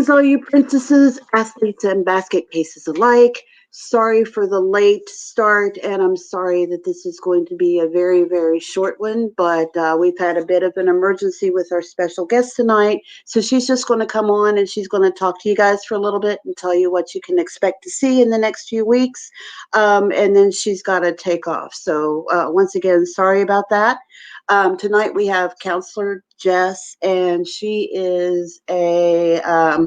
Greetings, all you princesses, athletes, and basket cases alike. Sorry for the late start, and I'm sorry that this is going to be a very, very short one, but we've had a bit of an emergency with our special guest tonight. So she's just going to come on and she's going to talk to you guys for a little bit and tell you what you can expect to see in the next few weeks. And then she's got to take off. So once again, sorry about that. Tonight we have Counselor Jess, and she is a,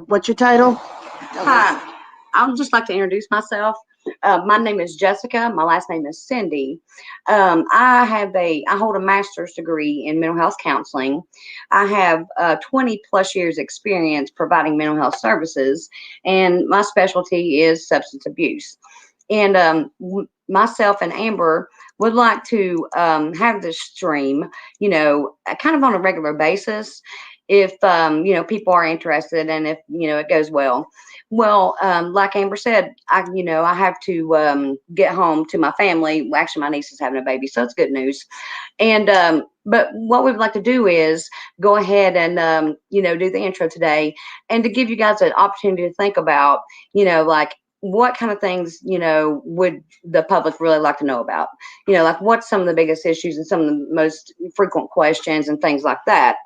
what's your title? Hi, I would just like to introduce myself. My name is Jessica. My last name is Cindy. I hold a master's degree in mental health counseling. I have 20 plus years experience providing mental health services, and my specialty is substance abuse. And myself and Amber would like to have this stream, kind of on a regular basis if, people are interested and if, it goes well. Well, like Amber said, I have to get home to my family. Well, actually, my niece is having a baby, so it's good news. And but what we'd like to do is go ahead and do the intro today, and to give you guys an opportunity to think about, like what kind of things, would the public really like to know about? Like what's some of the biggest issues and some of the most frequent questions and things like that.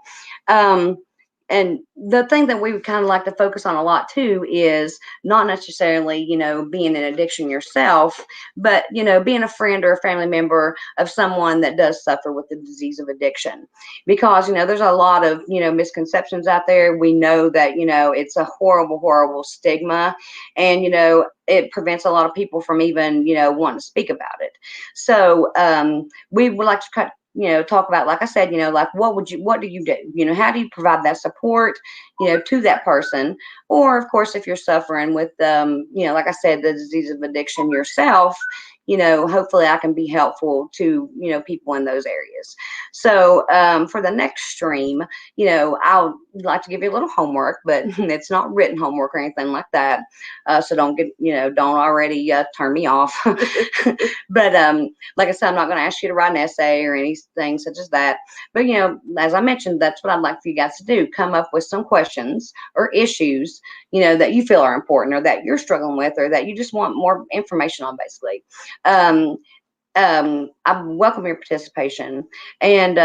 And the thing that we would kind of like to focus on a lot too is not necessarily, being in addiction yourself, but, being a friend or a family member of someone that does suffer with the disease of addiction. Because, there's a lot of, misconceptions out there. We know that, it's a horrible, horrible stigma, and, it prevents a lot of people from even, wanting to speak about it. So we would like to talk about, like I said, like what do you do? How do you provide that support, to that person? Or of course, if you're suffering with, like I said, the disease of addiction yourself, hopefully I can be helpful to, people in those areas. So for the next stream, I'll like to give you a little homework, but it's not written homework or anything like that. So don't already turn me off. But like I said, I'm not going to ask you to write an essay or anything such as that. But, as I mentioned, that's what I'd like for you guys to do. Come up with some questions or issues, that you feel are important or that you're struggling with or that you just want more information on, basically. I welcome your participation. And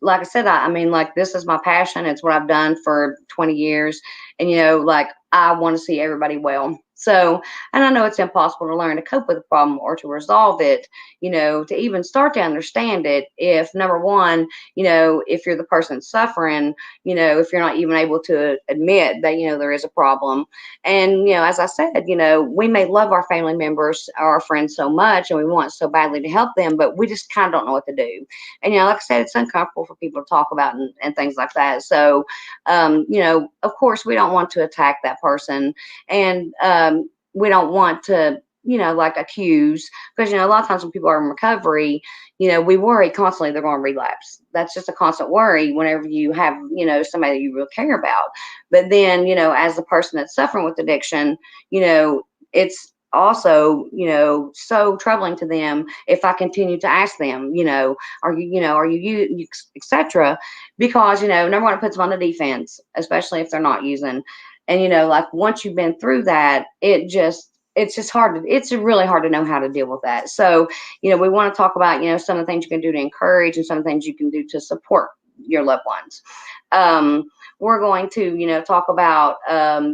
like I said, I mean, like, this is my passion. It's what I've done for 20 years. And, like, I want to see everybody well. So, and I know it's impossible to learn to cope with a problem or to resolve it, to even start to understand it. If number one, if you're the person suffering, if you're not even able to admit that, there is a problem. And, as I said, we may love our family members or our friends so much and we want so badly to help them, but we just kind of don't know what to do. And, like I said, it's uncomfortable for people to talk about and things like that. So, of course, we don't want to attack that person. And, we don't want to, like accuse, because, a lot of times when people are in recovery, we worry constantly they're going to relapse. That's just a constant worry whenever you have, somebody that you really care about. But then, as the person that's suffering with addiction, it's also, so troubling to them if I continue to ask them, are you, etc. Because, number one, it puts them on the defense, especially if they're not using. And, like once you've been through that, it's really hard to know how to deal with that. So, we want to talk about, some of the things you can do to encourage and some of the things you can do to support your loved ones. We're going to, talk about,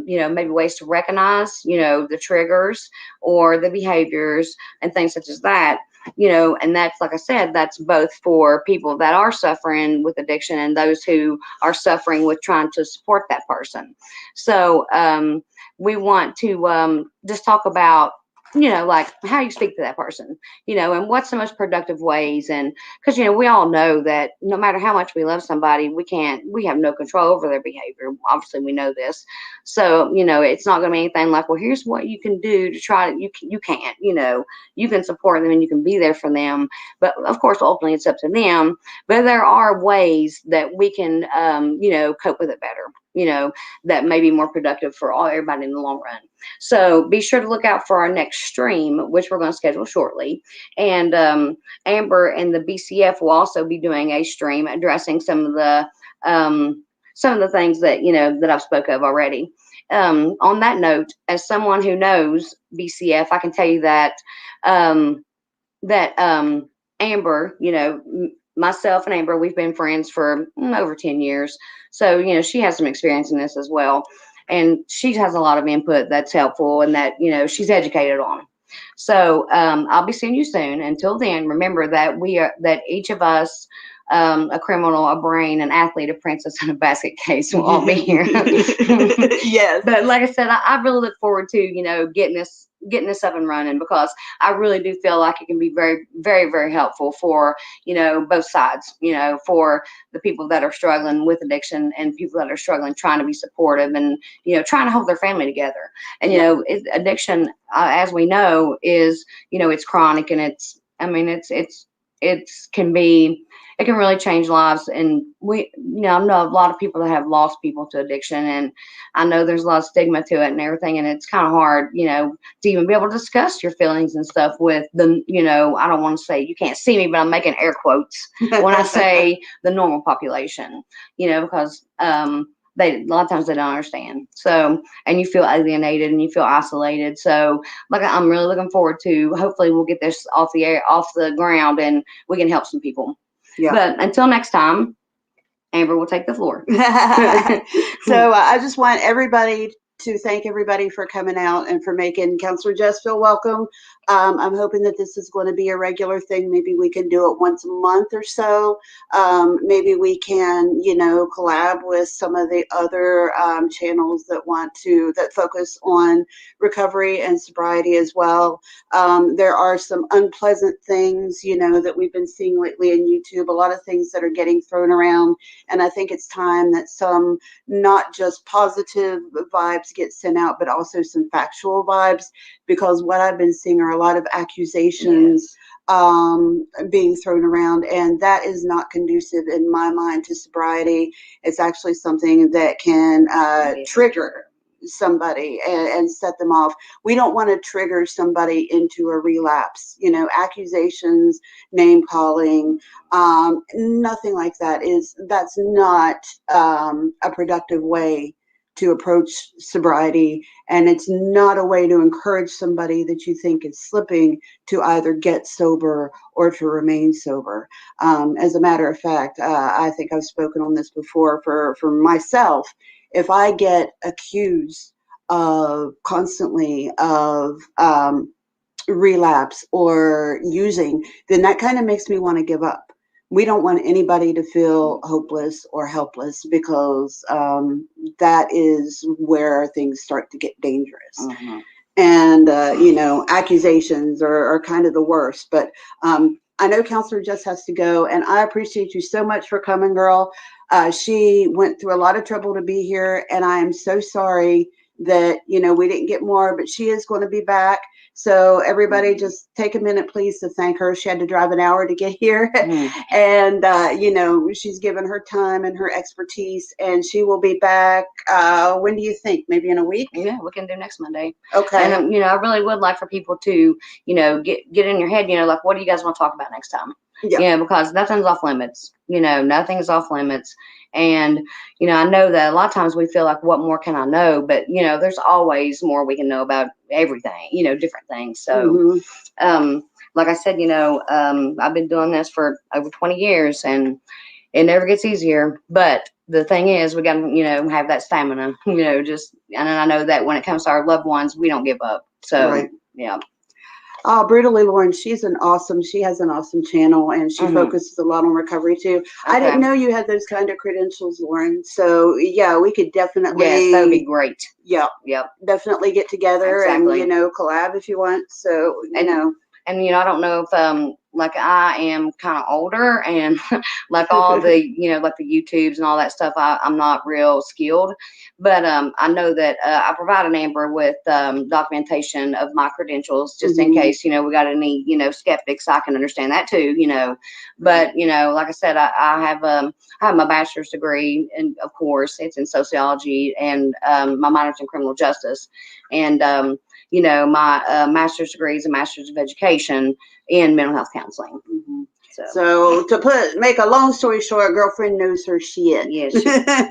maybe ways to recognize, the triggers or the behaviors and things such as that. And that's, like I said, that's both for people that are suffering with addiction and those who are suffering with trying to support that person. So we want to just talk about, like how you speak to that person, and what's the most productive ways. And because, we all know that no matter how much we love somebody, we have no control over their behavior. Obviously, we know this. So, it's not going to be anything like, well, here's what you can do to try to, you can't, you can support them and you can be there for them. But of course, ultimately, it's up to them. But there are ways that we can, cope with it better, that may be more productive for everybody in the long run. So be sure to look out for our next stream, which we're going to schedule shortly. And Amber and the BCF will also be doing a stream addressing some of the some of the things that, that I've spoke of already. On that note, as someone who knows BCF, I can tell you that, Amber, myself and Amber, we've been friends for over 10 years. So, she has some experience in this as well. And she has a lot of input that's helpful and that, she's educated on. So I'll be seeing you soon. Until then, remember that that each of us, a criminal, a brain, an athlete, a princess, and a basket case will all be here. Yes. But like I said, I really look forward to, getting this up and running, because I really do feel like it can be very, very, very helpful for, both sides, for the people that are struggling with addiction and people that are struggling, trying to be supportive and, trying to hold their family together. And, addiction, as we know, is, it's chronic, and it can really change lives. And I know a lot of people that have lost people to addiction, and I know there's a lot of stigma to it and everything. And it's kind of hard, to even be able to discuss your feelings and stuff with the, I don't want to say, you can't see me, but I'm making air quotes when I say the normal population, because, a lot of times they don't understand. So, and you feel alienated and you feel isolated. So, I'm really looking forward to, hopefully we'll get this off the ground, and we can help some people. Yeah. But until next time, Amber will take the floor. So I just want everybody to thank everybody for coming out and for making Counselor Jess feel welcome. I'm hoping that this is going to be a regular thing. Maybe we can do it once a month or so. Maybe we can, collab with some of the other channels that focus on recovery and sobriety as well. There are some unpleasant things, that we've been seeing lately in YouTube, a lot of things that are getting thrown around. And I think it's time that some, not just positive vibes get sent out, but also some factual vibes, because what I've been seeing are a lot of accusations being thrown around, and that is not conducive in my mind to sobriety. It's actually something that can trigger somebody and set them off. We don't want to trigger somebody into a relapse. Accusations, name calling, nothing like that. That's not a productive way to approach sobriety, and it's not a way to encourage somebody that you think is slipping to either get sober or to remain sober. As a matter of fact, I think I've spoken on this before for myself. If I get accused constantly of relapse or using, then that kind of makes me want to give up. We don't want anybody to feel hopeless or helpless, because that is where things start to get dangerous. Mm-hmm. And, accusations are kind of the worst. But I know Counselor Jess has to go, and I appreciate you so much for coming, girl. She went through a lot of trouble to be here, and I am so sorry that, we didn't get more, but she is going to be back. So everybody just take a minute, please, to thank her. She had to drive an hour to get here. And, she's given her time and her expertise, and she will be back. When do you think? Maybe in a week? Yeah, we can do next Monday. Okay. And, I really would like for people to, get in your head, like, what do you guys want to talk about next time? Yeah. Because nothing's off limits. Nothing's off limits. And, I know that a lot of times we feel like, what more can I know? But, there's always more we can know about everything, different things. So, like I said, I've been doing this for over 20 years, and it never gets easier. But the thing is, we got to, have that stamina, and I know that when it comes to our loved ones, we don't give up. So, right. Yeah. Oh, Brutally Lauren, she has an awesome channel, and she focuses a lot on recovery too. Okay. I didn't know you had those kind of credentials, Lauren. So yeah, we could definitely. Yes, that would be great. Yeah. Yep. Definitely get together and, collab if you want. So, And, I don't know if, like, I am kind of older, and like all the, like the YouTubes and all that stuff, I'm not real skilled, but I know that I provided Amber with documentation of my credentials, just in case, we got any, skeptics. I can understand that too, but, like I said, I have my bachelor's degree, and of course it's in sociology, and my minor's in criminal justice, and my master's degree is a master's of education in mental health counseling. So to make a long story short, girlfriend knows her shit. Yes,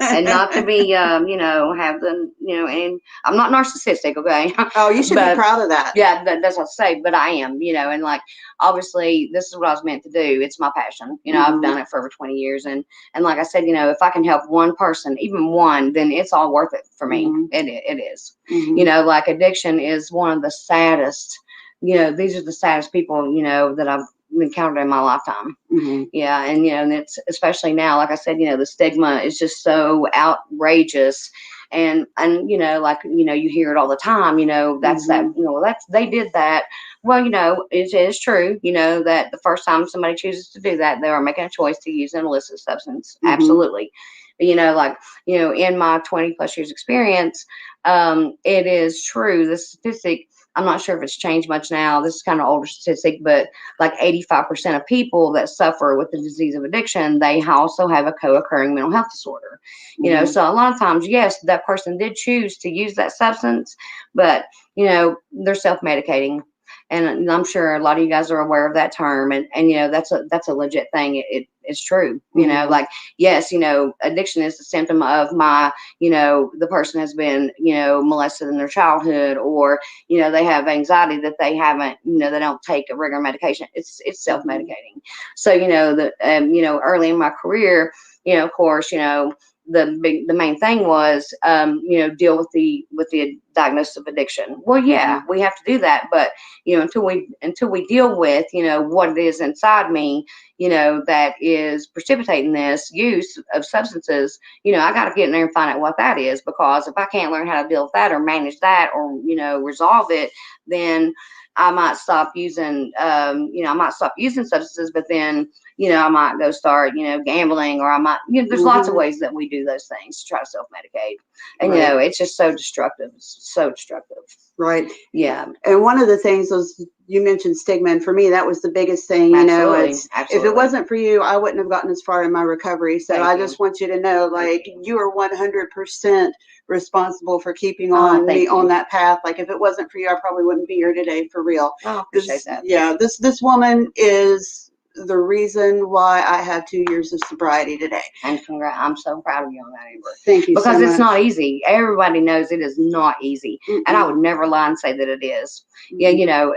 and not to be, have the, and I'm not narcissistic, okay? Oh, you should be proud of that. Yeah, that's what I say, but I am, and like, obviously, this is what I was meant to do. It's my passion. I've done it for over 20 years, and like I said, if I can help one person, even one, then it's all worth it for me. It is. Like addiction is one of the saddest, these are the saddest people, that I've encountered in my lifetime. Yeah. And, and it's especially now, like I said, the stigma is just so outrageous. And like, you hear it all the time, that's they did that. Well, it is true, that the first time somebody chooses to do that, they are making a choice to use an illicit substance. Absolutely. But, in my 20 plus years experience, it is true. The statistic, I'm not sure if it's changed much now. This is kind of older statistic, but like 85% of people that suffer with the disease of addiction, they also have a co-occurring mental health disorder. So a lot of times, yes, that person did choose to use that substance, but, they're self-medicating. And I'm sure a lot of you guys are aware of that term, and that's a legit thing. It's true. Like, yes, addiction is the symptom of my, the person has been, molested in their childhood, or, they have anxiety that they haven't, they don't take a regular medication. It's self-medicating. So, early in my career, of course, the main thing was, deal with the diagnosis of addiction. Well, yeah, we have to do that, but until we deal with what it is inside me, that is precipitating this use of substances, I got to get in there and find out what that is, because if I can't learn how to deal with that or manage that or resolve it, then I might stop using substances, but then I might go start gambling, or I might there's lots of ways that we do those things to try to self-medicate, and it's just so destructive. It's so destructive. Right. Yeah. And one of the things was, you mentioned stigma, and for me that was the biggest thing. Absolutely. If it wasn't for you, I wouldn't have gotten as far in my recovery. So I just want you to know, like, you are 100% responsible for keeping me on that path. Like, if it wasn't for you, I probably wouldn't be here today, for real. Oh, appreciate that. Yeah, this woman is the reason why I have 2 years of sobriety today. And I'm so proud of you on that, Amber. Thank you so much. Because it's not easy. Everybody knows it is not easy. And I would never lie and say that it is. Yeah,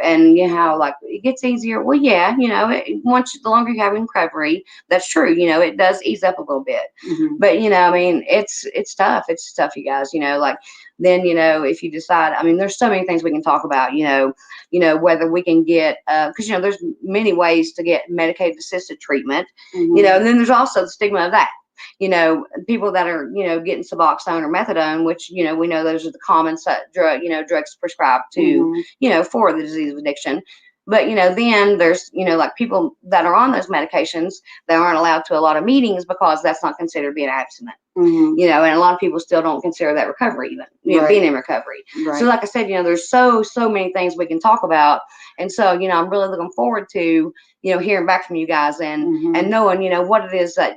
and how like it gets easier. Well, yeah, the longer you have in recovery, that's true. It does ease up a little bit. But it's tough. It's tough, you guys. Like, then if you decide, there's so many things we can talk about. Whether we can get, because there's many ways to get medicated assisted treatment. And then there's also the stigma of that. People that are, getting Suboxone or methadone, which, we know those are the common drugs prescribed to, for the disease of addiction. But, then there's, like people that are on those medications that aren't allowed to a lot of meetings because that's not considered being abstinent. And a lot of people still don't consider that recovery, even, being in recovery. Right. So like I said, there's so many things we can talk about. And so, I'm really looking forward to, hearing back from you guys and knowing, what it is that,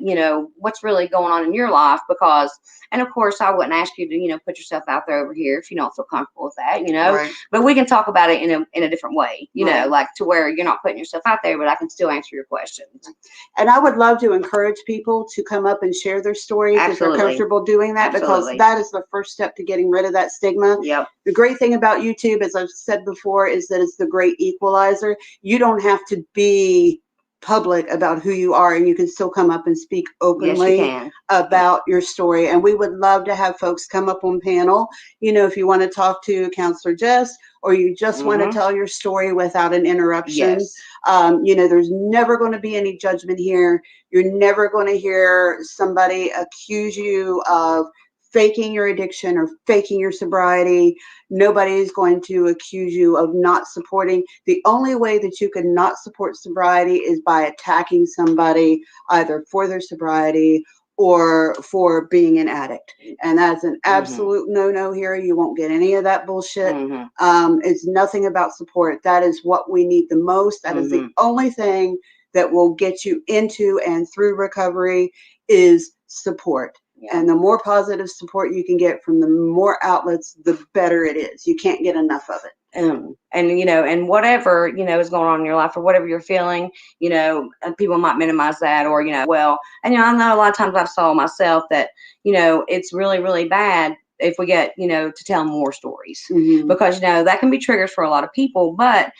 what's really going on in your life, because, and of course I wouldn't ask you to, put yourself out there over here if you don't feel comfortable with that, right. But we can talk about it in a different way, right. Like to where you're not putting yourself out there, but I can still answer your questions. And I would love to encourage people to come up and share their stories. Absolutely. If they're comfortable doing that. Absolutely. Because that is the first step to getting rid of that stigma. Yep. The great thing about YouTube, as I've said before, is that it's the great equalizer. You don't have to be public about who you are, and you can still come up and speak openly about your story. And we would love to have folks come up on panel, if you want to talk to Counselor Jess, or you just want to tell your story without an interruption. Yes. There's never going to be any judgment here. You're never going to hear somebody accuse you of faking your addiction or faking your sobriety. Nobody's going to accuse you of not supporting. The only way that you can not support sobriety is by attacking somebody either for their sobriety or for being an addict. And that's an absolute no-no here. You won't get any of that bullshit. It's nothing about support. That is what we need the most. That is the only thing that will get you into and through recovery is support. Yeah. And the more positive support you can get from the more outlets, the better it is. You can't get enough of it. and and whatever is going on in your life, or whatever you're feeling, and people might minimize that, or well, and I know a lot of times I've saw myself that it's really, really bad if we get to tell more stories, because that can be triggers for a lot of people, but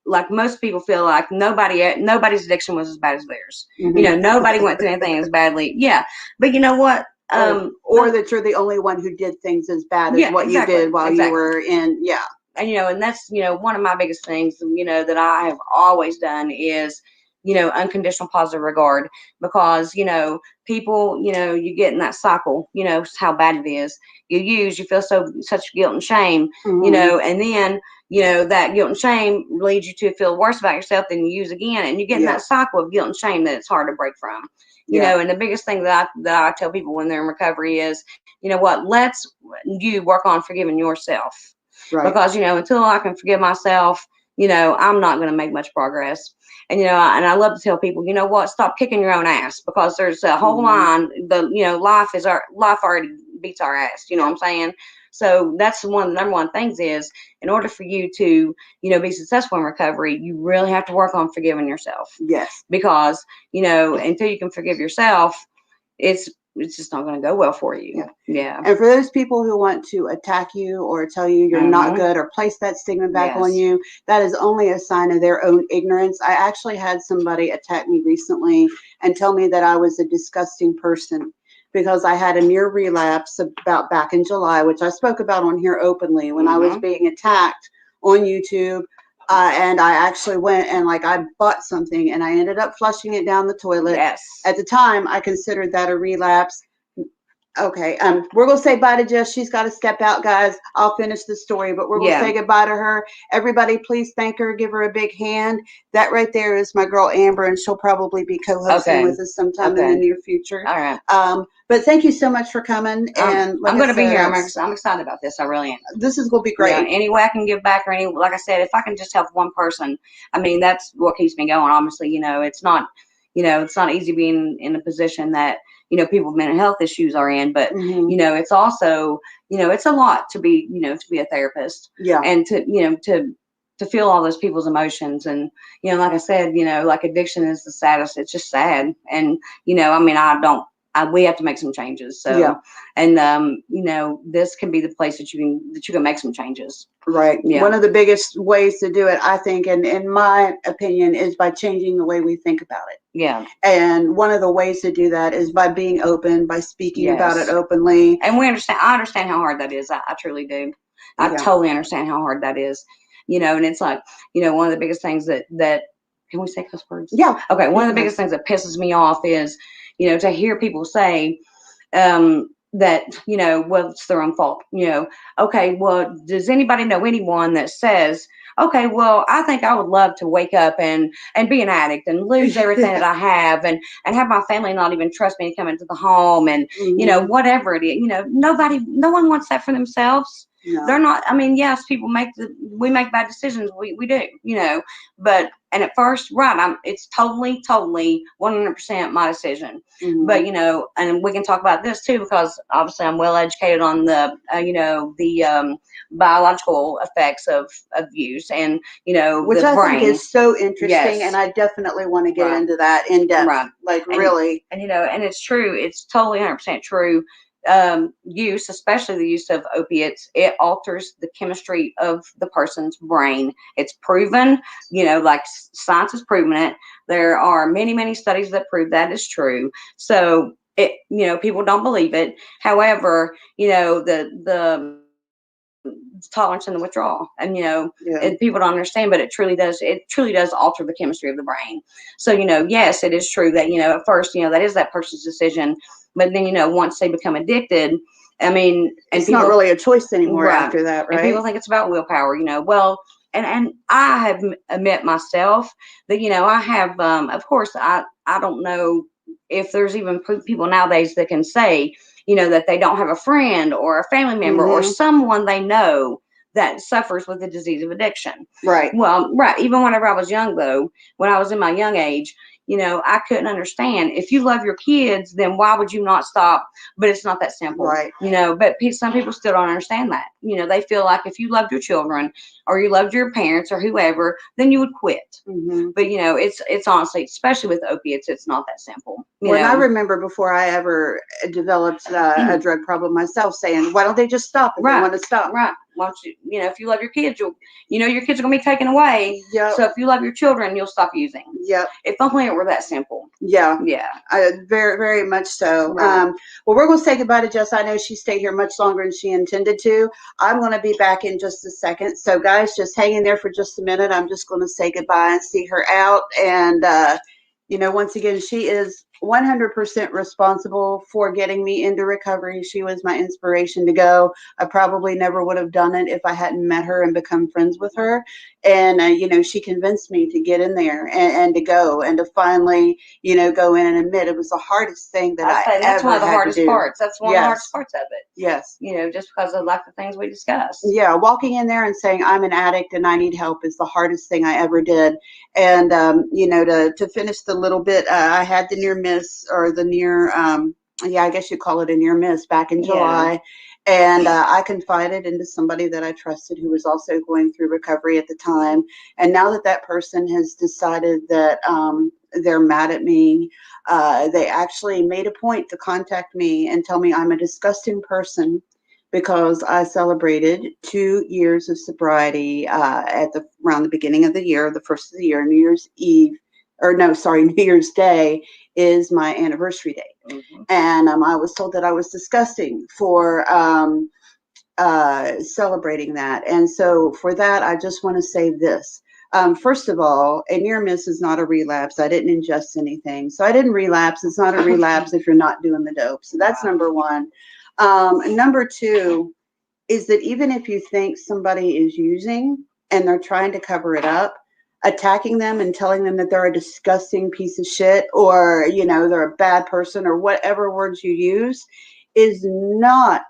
like most people feel like nobody's addiction was as bad as theirs. Nobody went through anything as badly. Yeah, but you know what? Or that you're the only one who did things as bad as what you did while you were in. Yeah. And and that's one of my biggest things that I have always done is unconditional positive regard, because people you get in that cycle, how bad it is. You feel such guilt and shame, and then that guilt and shame leads you to feel worse about yourself, than you use again, and you get in that cycle of guilt and shame that it's hard to break from. And the biggest thing that I tell people when they're in recovery is, let's you work on forgiving yourself. Right. Because, until I can forgive myself, I'm not going to make much progress. And, and I love to tell people, stop kicking your own ass, because there's a whole line, life already beats our ass. You know what I'm saying? So that's one of the number one things is, in order for you to, be successful in recovery, you really have to work on forgiving yourself. Yes. Because, until you can forgive yourself, it's just not going to go well for you. Yeah. And for those people who want to attack you or tell you you're not good, or place that stigma back on you, that is only a sign of their own ignorance. I actually had somebody attack me recently and tell me that I was a disgusting person because I had a near relapse about back in July, which I spoke about on here openly when I was being attacked on YouTube. And I actually went and I bought something and I ended up flushing it down the toilet. Yes. At the time, I considered that a relapse. Okay, we're going to say bye to Jess. She's got to step out, guys. I'll finish the story, but we're going to say goodbye to her. Everybody, please thank her. Give her a big hand. That right there is my girl, Amber, and she'll probably be co-hosting with us sometime in the near future. All right. But thank you so much for coming. And I'm going to be here. I'm excited about this. I really am. This is going to be great. Any way I can give back, or like I said, if I can just help one person, I mean, that's what keeps me going. Obviously, it's not easy being in a position that people with mental health issues are in, but it's also it's a lot to be to be a therapist, and to feel all those people's emotions, and like I said, like addiction is the saddest. It's just sad, and I mean, we have to make some changes. So, and this can be the place that you can make some changes. Right. Yeah. One of the biggest ways to do it, I think, and in my opinion, is by changing the way we think about it. Yeah. And one of the ways to do that is by being open, by speaking about it openly. And I understand how hard that is. I truly do. I totally understand how hard that is. And it's like, one of the biggest things that can we say cuss words? Yeah. Okay. One of the biggest things that pisses me off is, to hear people say, that, well, it's their own fault. Okay, well, does anybody know anyone that says, okay, well, I think I would love to wake up and be an addict and lose everything that I have, and have my family not even trust me to come into the home, and, whatever it is, no one wants that for themselves. No. They're not, I mean, yes, we make bad decisions. We do, but, and at first, it's totally 100% my decision. But, and we can talk about this too, because obviously I'm well educated on the, the biological effects of use, and, which the I brain. think is so interesting. And I definitely want to get into that in depth, really. And, and it's true. It's totally 100% true. Use, especially the use of opiates, it alters the chemistry of the person's brain. It's proven, like science has proven it. There are many studies that prove that is true. So people don't believe it. However, the tolerance and the withdrawal, and and people don't understand, but it truly does alter the chemistry of the brain. So yes, it is true that at first that is that person's decision, but then once they become addicted, I mean, and it's not really a choice anymore after that, right? And people think it's about willpower, well, and I have admit myself that I have of course I don't know if there's even people nowadays that can say that they don't have a friend or a family member or someone they know that suffers with the disease of addiction. Right. Well, even whenever I was young, though, when I was in my young age, I couldn't understand. If you love your kids, then why would you not stop? But it's not that simple, Right. But some people still don't understand that. They feel like if you loved your children or you loved your parents or whoever, then you would quit. Mm-hmm. But it's honestly, especially with opiates, it's not that simple. When I remember before I ever developed a drug problem myself, saying, "Why don't they just stop if they want to stop?" Right. Once if you love your kids, your kids are gonna be taken away. Yep. So if you love your children, you'll stop using. Yep. If only it were that simple. Yeah. Yeah. Very, very much so. Right. Well, we're going to say goodbye to Jess. I know she stayed here much longer than she intended to. I'm going to be back in just a second. So, guys, just hang in there for just a minute. I'm just going to say goodbye and see her out. And, once again, she is 100% responsible for getting me into recovery. She was my inspiration to go. I probably never would have done it if I hadn't met her and become friends with her. And, she convinced me to get in there and to go and to finally, go in and admit it was the hardest thing that that's one of the hardest parts. That's one of the hardest parts of it. Yes. Just because of like the things we discussed. Yeah. Walking in there and saying I'm an addict and I need help is the hardest thing I ever did. And, to finish the little bit, I had the near miss or the near, I guess you call it a near miss back in July. Yeah. And I confided into somebody that I trusted who was also going through recovery at the time. And now that person has decided that they're mad at me, they actually made a point to contact me and tell me I'm a disgusting person because I celebrated 2 years of sobriety around the beginning of the year, the first of the year, New Year's Day is my anniversary date. Mm-hmm. And I was told that I was disgusting for celebrating that. And so for that, I just want to say this. First of all, a near miss is not a relapse. I didn't ingest anything. So I didn't relapse. It's not a relapse if you're not doing the dope. So that's number one. Number two is that even if you think somebody is using and they're trying to cover it up, attacking them and telling them that they're a disgusting piece of shit or, they're a bad person or whatever words you use is not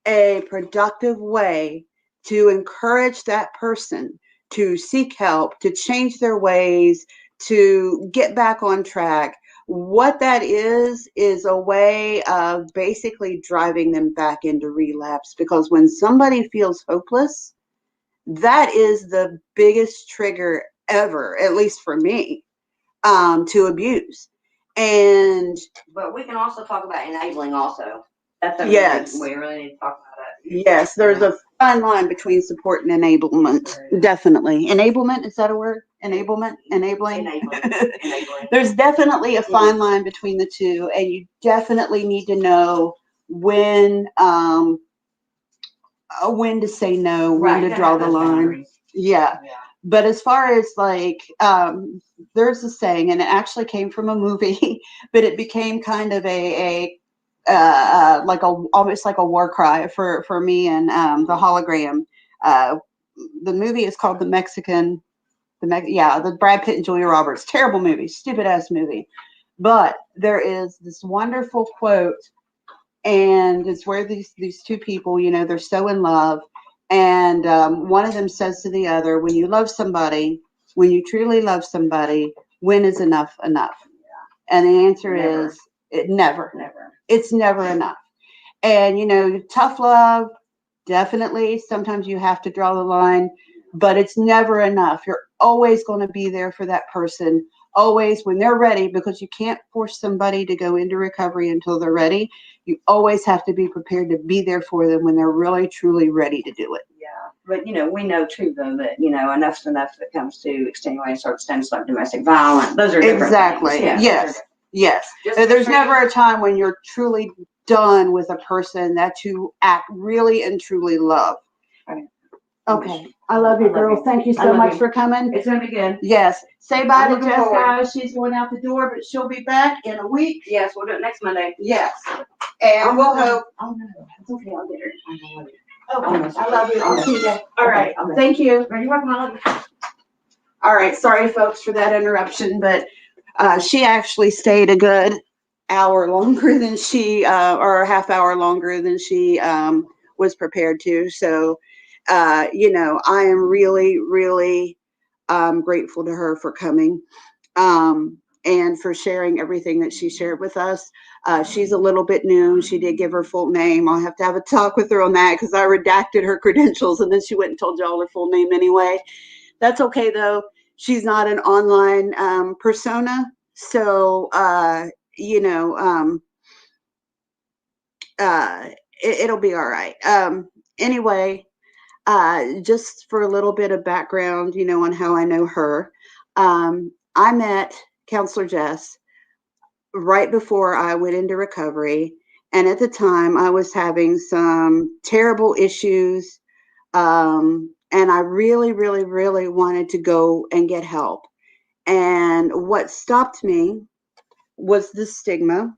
a productive way to encourage that person to seek help, to change their ways, to get back on track. What that is a way of basically driving them back into relapse, because when somebody feels hopeless, that is the biggest trigger ever, at least for me, to abuse. But we can also talk about enabling also. Yes. We really need to talk about that. Yes, there's a fine line between support and enablement. Right. Definitely. Enablement, is that a word? Enablement? Enabling? Enabling. There's definitely a fine line between the two, and you definitely need to know when to say no, when to draw the line. Yeah. But as far as there's a saying, and it actually came from a movie, but it became kind of almost like a war cry for me and the hologram. The movie is called the Brad Pitt and Julia Roberts. Terrible movie, stupid ass movie. But there is this wonderful quote, and it's where these two people, they're so in love, and one of them says to the other, when you love somebody, when you truly love somebody, when is enough enough? Yeah. And the answer is never. It's never enough. And tough love, definitely sometimes you have to draw the line, but it's never enough. You're always going to be there for that person, always when they're ready, because you can't force somebody to go into recovery until they're ready. You always have to be prepared to be there for them when they're really truly ready to do it. Yeah, but we know too though that enough's enough when it comes to extenuating circumstances like domestic violence. Those are different exactly things. Yeah, yes. There's never a time when you're truly done with a person that you act really and truly love. Okay. I love you, girl. Thank you so much for coming. It's going to be good. Yes. Say bye to Jess, guys. She's going out the door, but she'll be back in a week. Yes, we'll do it next Monday. Yes. And we'll hope. Oh, no. It's okay. I'll get her. Okay. I love you. I'll see you. All right. Thank you. You're welcome. I love you. All right. Sorry, folks, for that interruption, but she actually stayed a good hour longer than or a half hour longer than she was prepared to. So, I am really, really I'm grateful to her for coming. And for sharing everything that she shared with us. She's a little bit new. She did give her full name. I'll have to have a talk with her on that because I redacted her credentials and then she went and told y'all her full name anyway. That's okay though. She's not an online persona. So, you know, it'll be all right. Anyway, just for a little bit of background, you know, on how I know her. I met Counselor Jess right before I went into recovery. And at the time, I was having some terrible issues. And I really, really, really wanted to go and get help. And what stopped me was the stigma.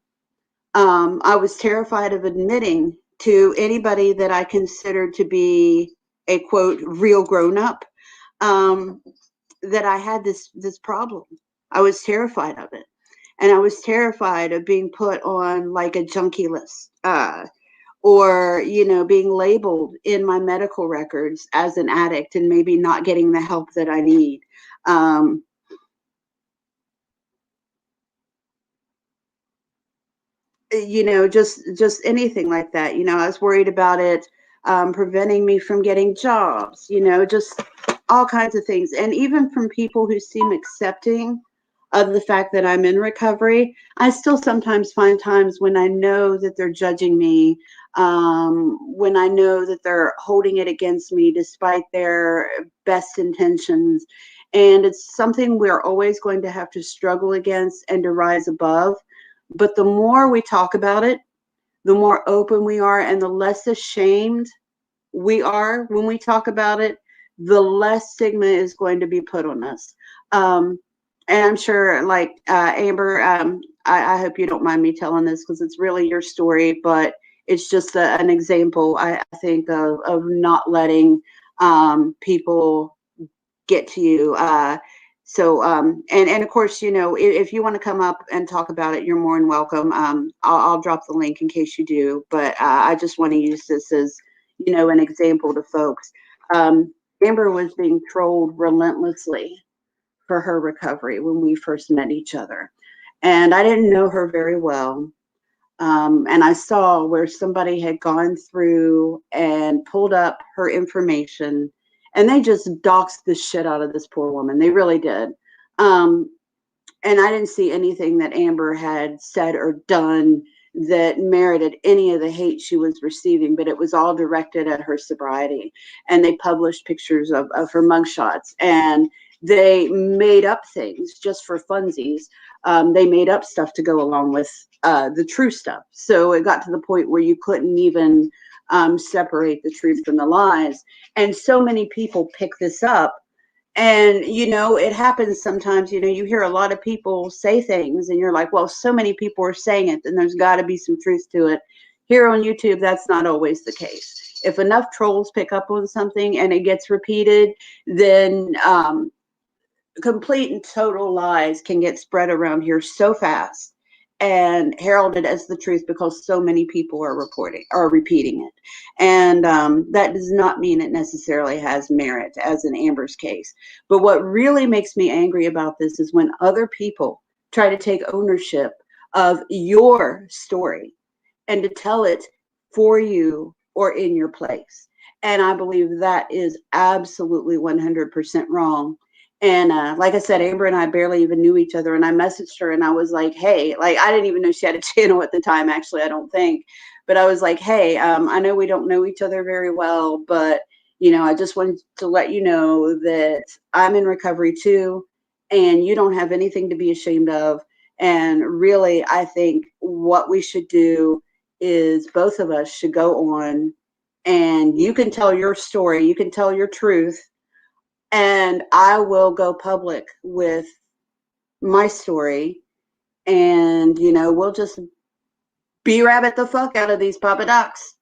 I was terrified of admitting to anybody that I considered to be a quote real grown up that I had this problem. I was terrified of it. And I was terrified of being put on like a junkie list, or, you know, being labeled in my medical records as an addict and maybe not getting the help that I need. You know, just anything like that. You know, I was worried about it preventing me from getting jobs, you know, just all kinds of things. And even from people who seem accepting of the fact that I'm in recovery, I still sometimes find times when I know that they're judging me, when I know that they're holding it against me despite their best intentions. And it's something we're always going to have to struggle against and to rise above. But the more we talk about it, the more open we are and the less ashamed we are when we talk about it, the less stigma is going to be put on us. And I'm sure, like Amber, I hope you don't mind me telling this because it's really your story, but it's just an example, I think, of not letting people get to you. And of course, you know, if you want to come up and talk about it, you're more than welcome. I'll drop the link in case you do, but I just want to use this as, you know, an example to folks. Amber was being trolled relentlessly for her recovery when we first met each other. And I didn't know her very well. And I saw where somebody had gone through and pulled up her information and they just doxed the shit out of this poor woman. They really did. And I didn't see anything that Amber had said or done that merited any of the hate she was receiving, but it was all directed at her sobriety. And they published pictures of her mugshots and they made up things just for funsies. They made up stuff to go along with the true stuff. So it got to the point where you couldn't even separate the truth from the lies. And so many people pick this up. And, you know, it happens sometimes, you know, you hear a lot of people say things and you're like, well, so many people are saying it, then there's got to be some truth to it. Here on YouTube, that's not always the case. If enough trolls pick up on something and it gets repeated, then complete and total lies can get spread around here so fast and heralded as the truth because so many people are repeating it. And that does not mean it necessarily has merit, as in Amber's case. But what really makes me angry about this is when other people try to take ownership of your story and to tell it for you or in your place. And I believe that is absolutely 100% wrong. And like I said, Amber and I barely even knew each other. And I messaged her and I was like, hey, like, I didn't even know she had a channel at the time, actually, I don't think. But I was like, hey, I know we don't know each other very well, but, you know, I just wanted to let you know that I'm in recovery too. And you don't have anything to be ashamed of. And really, I think what we should do is both of us should go on and you can tell your story, you can tell your truth, and I will go public with my story. And, you know, we'll just rabbit the fuck out of these Papa Docs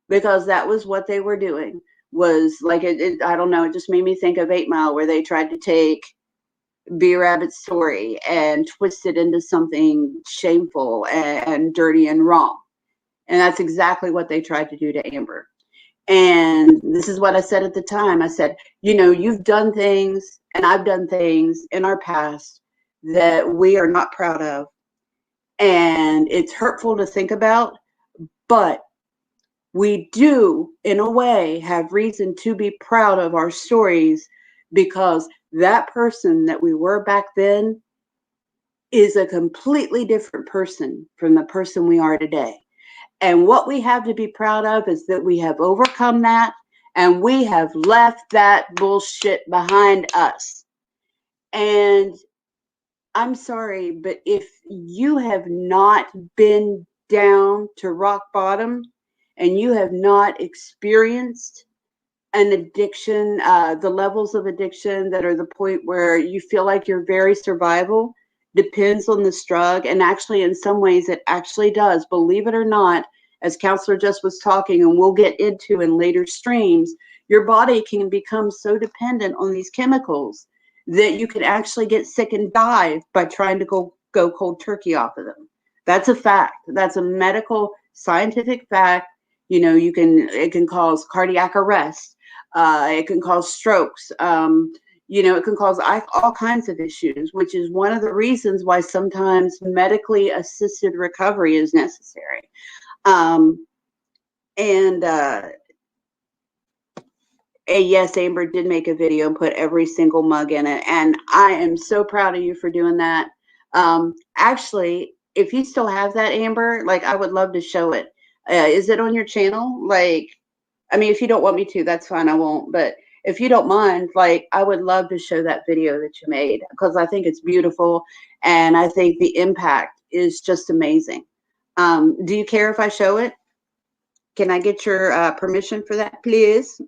because that was what they were doing. Was like, I don't know, it just made me think of 8 Mile where they tried to take B-Rabbit's story and twist it into something shameful and dirty and wrong. And that's exactly what they tried to do to Amber. And this is what I said at the time. I said, you know, you've done things and I've done things in our past that we are not proud of. And it's hurtful to think about, but we do, in a way, have reason to be proud of our stories, because that person that we were back then is a completely different person from the person we are today. And what we have to be proud of is that we have overcome that and we have left that bullshit behind us. And I'm sorry, but if you have not been down to rock bottom and you have not experienced an addiction, the levels of addiction that are the point where you feel like your very survival depends on this drug. And actually, in some ways, it actually does, believe it or not, as Counselor just was talking, and we'll get into in later streams, your body can become so dependent on these chemicals that you can actually get sick and die by trying to go cold turkey off of them. That's a fact. That's a medical, scientific fact. You know, it can cause cardiac arrest. It can cause strokes. You know, it can cause all kinds of issues, which is one of the reasons why sometimes medically assisted recovery is necessary. And yes, Amber did make a video and put every single mug in it. And I am so proud of you for doing that. Actually, if you still have that, Amber, like, I would love to show it. Is it on your channel? Like, I mean, if you don't want me to, that's fine. I won't. But if you don't mind, like, I would love to show that video that you made, because I think it's beautiful. And I think the impact is just amazing. Do you care if I show it? Can I get your permission for that, please?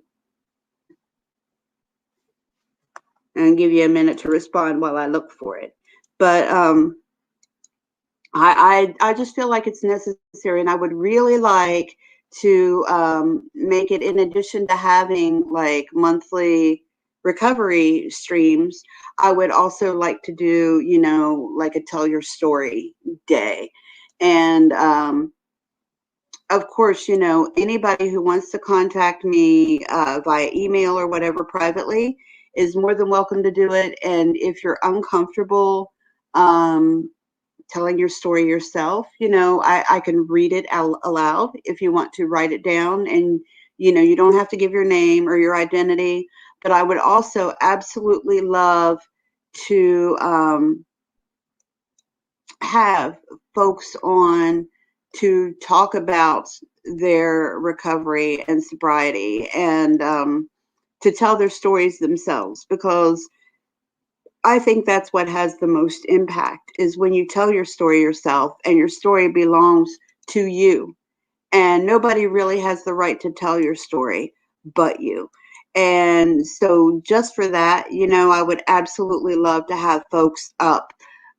And give you a minute to respond while I look for it. But I just feel like it's necessary, and I would really like to make it, in addition to having like monthly recovery streams, I would also like to do, you know, like a tell your story day. And of course, you know, anybody who wants to contact me via email or whatever privately is more than welcome to do it. And if you're uncomfortable telling your story yourself, you know, I can read it aloud if you want to write it down. And, you know, you don't have to give your name or your identity. But I would also absolutely love to have folks on to talk about their recovery and sobriety, and to tell their stories themselves, because I think that's what has the most impact, is when you tell your story yourself and your story belongs to you. And nobody really has the right to tell your story but you. And so just for that, you know, I would absolutely love to have folks up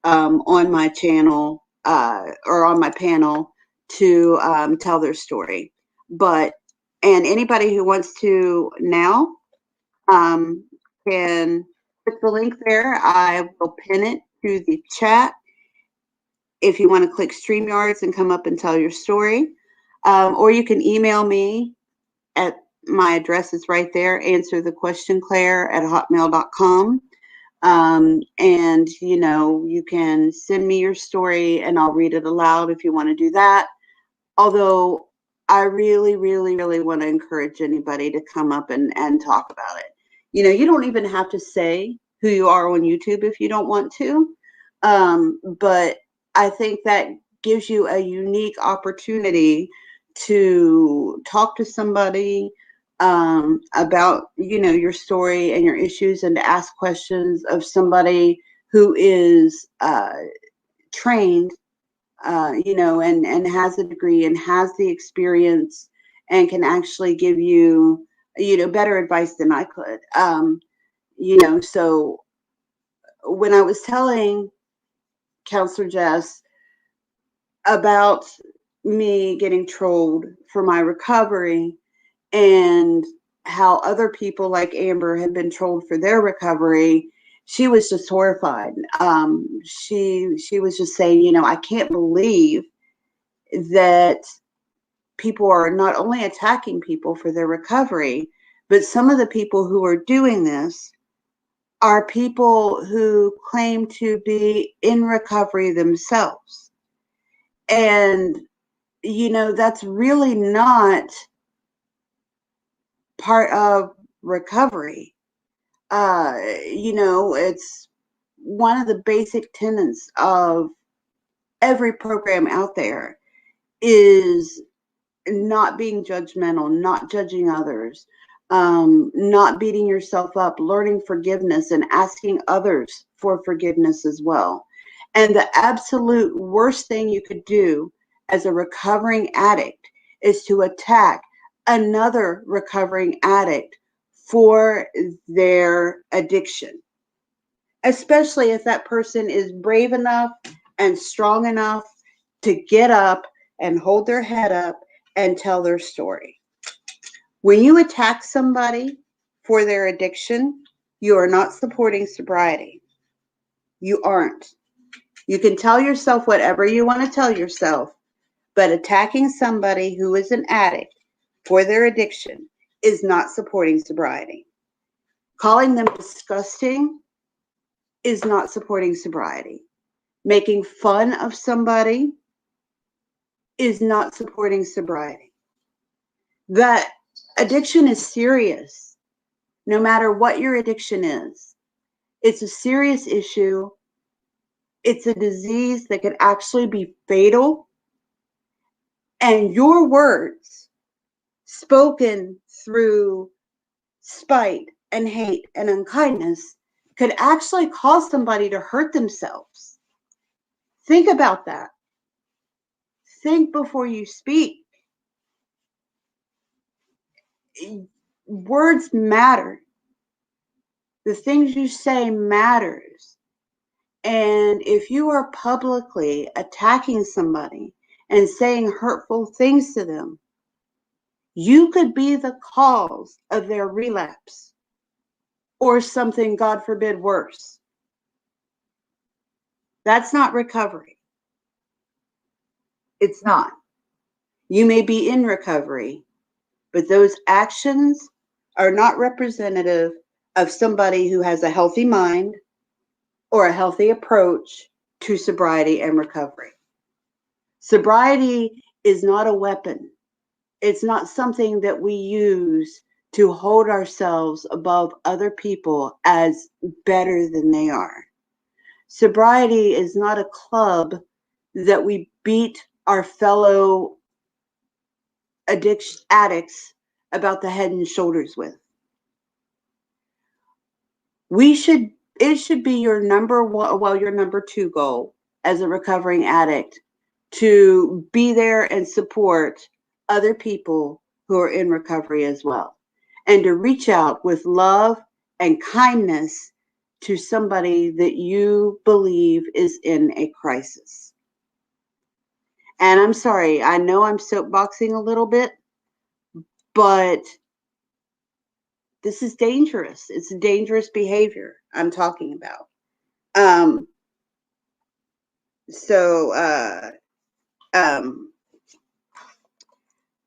on my channel or on my panel to tell their story. But, and anybody who wants to now can click the link there. I will pin it to the chat if you want to click StreamYards and come up and tell your story. Or you can email me at, my address is right there, answerthequestionclaire@hotmail.com. And, you know, you can send me your story and I'll read it aloud if you want to do that. Although I really, really, really want to encourage anybody to come up and talk about it. You know, you don't even have to say who you are on YouTube if you don't want to. But I think that gives you a unique opportunity to talk to somebody about, you know, your story and your issues, and to ask questions of somebody who is trained, you know, and has a degree and has the experience and can actually give you, you know, better advice than I could. You know, so when I was telling Counselor Jess about me getting trolled for my recovery, and how other people like Amber had been trolled for their recovery, she was just horrified. She was just saying, you know, I can't believe that people are not only attacking people for their recovery, but some of the people who are doing this are people who claim to be in recovery themselves. And, you know, that's really not part of recovery. You know, it's one of the basic tenets of every program out there is not being judgmental, not judging others, not beating yourself up, learning forgiveness and asking others for forgiveness as well. And the absolute worst thing you could do as a recovering addict is to attack another recovering addict for their addiction, especially if that person is brave enough and strong enough to get up and hold their head up and tell their story. When you attack somebody for their addiction, you are not supporting sobriety. You aren't. You can tell yourself whatever you want to tell yourself, but attacking somebody who is an addict for their addiction is not supporting sobriety. Calling them disgusting is not supporting sobriety. Making fun of somebody is not supporting sobriety. That addiction is serious, no matter what your addiction is. It's a serious issue. It's a disease that could actually be fatal. And your words, spoken through spite and hate and unkindness, could actually cause somebody to hurt themselves. Think about that. Think before you speak. Words matter. The things you say matters. And if you are publicly attacking somebody and saying hurtful things to them, you could be the cause of their relapse or something, God forbid, worse. That's not recovery. It's not. You may be in recovery, but those actions are not representative of somebody who has a healthy mind or a healthy approach to sobriety and recovery. Sobriety is not a weapon. It's not something that we use to hold ourselves above other people as better than they are. Sobriety is not a club that we beat our fellow addicts about the head and shoulders with. It should be your your number two goal as a recovering addict to be there and support other people who are in recovery as well, and to reach out with love and kindness to somebody that you believe is in a crisis. And I'm sorry, I know I'm soapboxing a little bit, but this is dangerous. It's a dangerous behavior I'm talking about.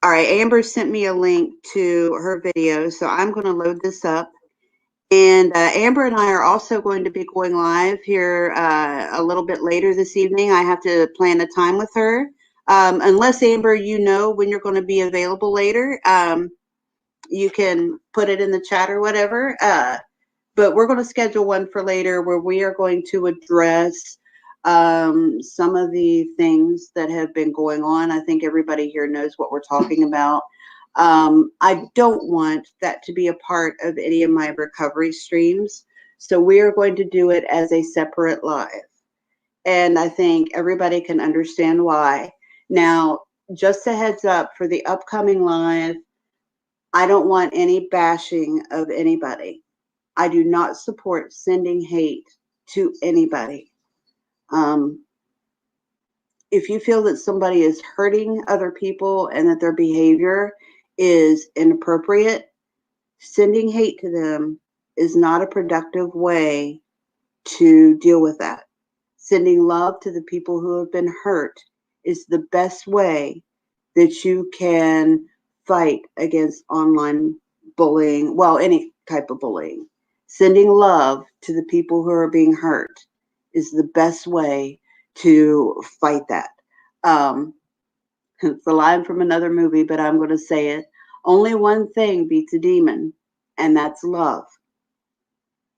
All right, Amber sent me a link to her video, so I'm going to load this up. And Amber and I are also going to be going live here a little bit later this evening. I have to plan a time with her. Unless, Amber, you know when you're going to be available later, you can put it in the chat or whatever. But we're going to schedule one for later where we are going to address some of the things that have been going on. I think everybody here knows what we're talking about. I don't want that to be a part of any of my recovery streams. So we are going to do it as a separate live. And I think everybody can understand why. Now, just a heads up for the upcoming live, I don't want any bashing of anybody. I do not support sending hate to anybody. If you feel that somebody is hurting other people and that their behavior is inappropriate, sending hate to them is not a productive way to deal with that. Sending love to the people who have been hurt is the best way that you can fight against online bullying, well, any type of bullying. Sending love to the people who are being hurt is the best way to fight that. It's a line from another movie, but I'm going to say it. Only one thing beats a demon, and that's love.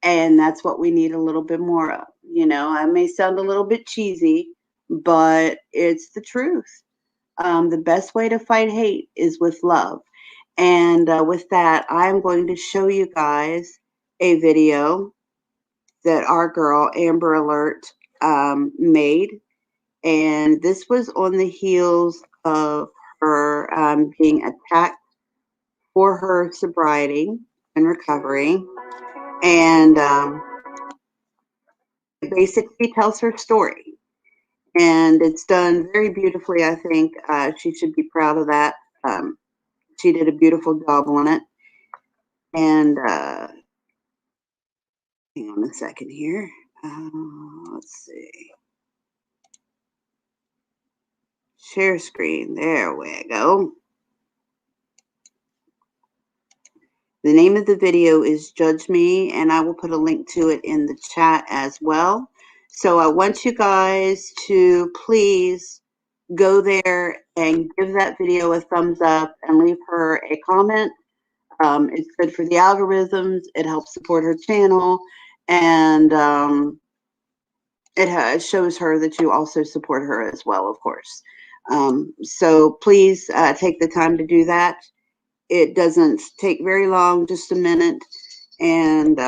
And that's what we need a little bit more of. I may sound a little bit cheesy, but it's the truth. The best way to fight hate is with love. And with that, I'm going to show you guys a video that our girl, Amber Alert, made. And this was on the heels of her being attacked for her sobriety and recovery. And it basically tells her story. And it's done very beautifully, I think. She should be proud of that. She did a beautiful job on it. And hang on a second here. Let's see. Share screen. There we go. The name of the video is Judge Me, and I will put a link to it in the chat as well. So I want you guys to please go there and give that video a thumbs up and leave her a comment. It's good for the algorithms. It helps support her channel, and it shows her that you also support her as well, of course. So please take the time to do that. It doesn't take very long, just a minute. And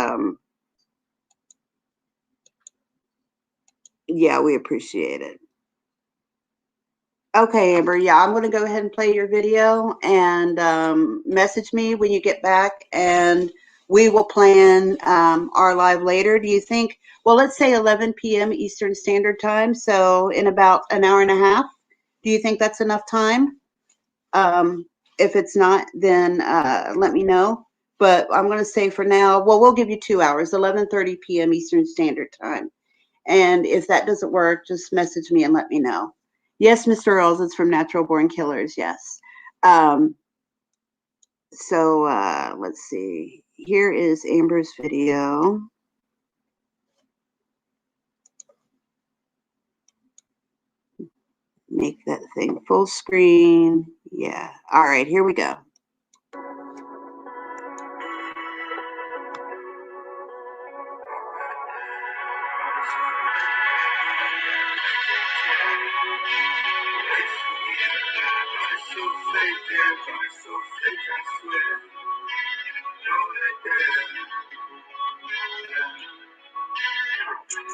yeah, we appreciate it. Okay, Amber. Yeah, I'm going to go ahead and play your video and message me when you get back, and we will plan our live later. Do you think, well, let's say 11 p.m. Eastern Standard Time, so in about an hour and a half. Do you think that's enough time? If it's not, then let me know. But I'm going to say for now, well, we'll give you 2 hours, 11:30 p.m. Eastern Standard Time. And if that doesn't work, just message me and let me know. Yes, Mr. Earls, it's from Natural Born Killers, yes. So let's see. Here is Amber's video. Make that thing full screen. Yeah. All right, here we go.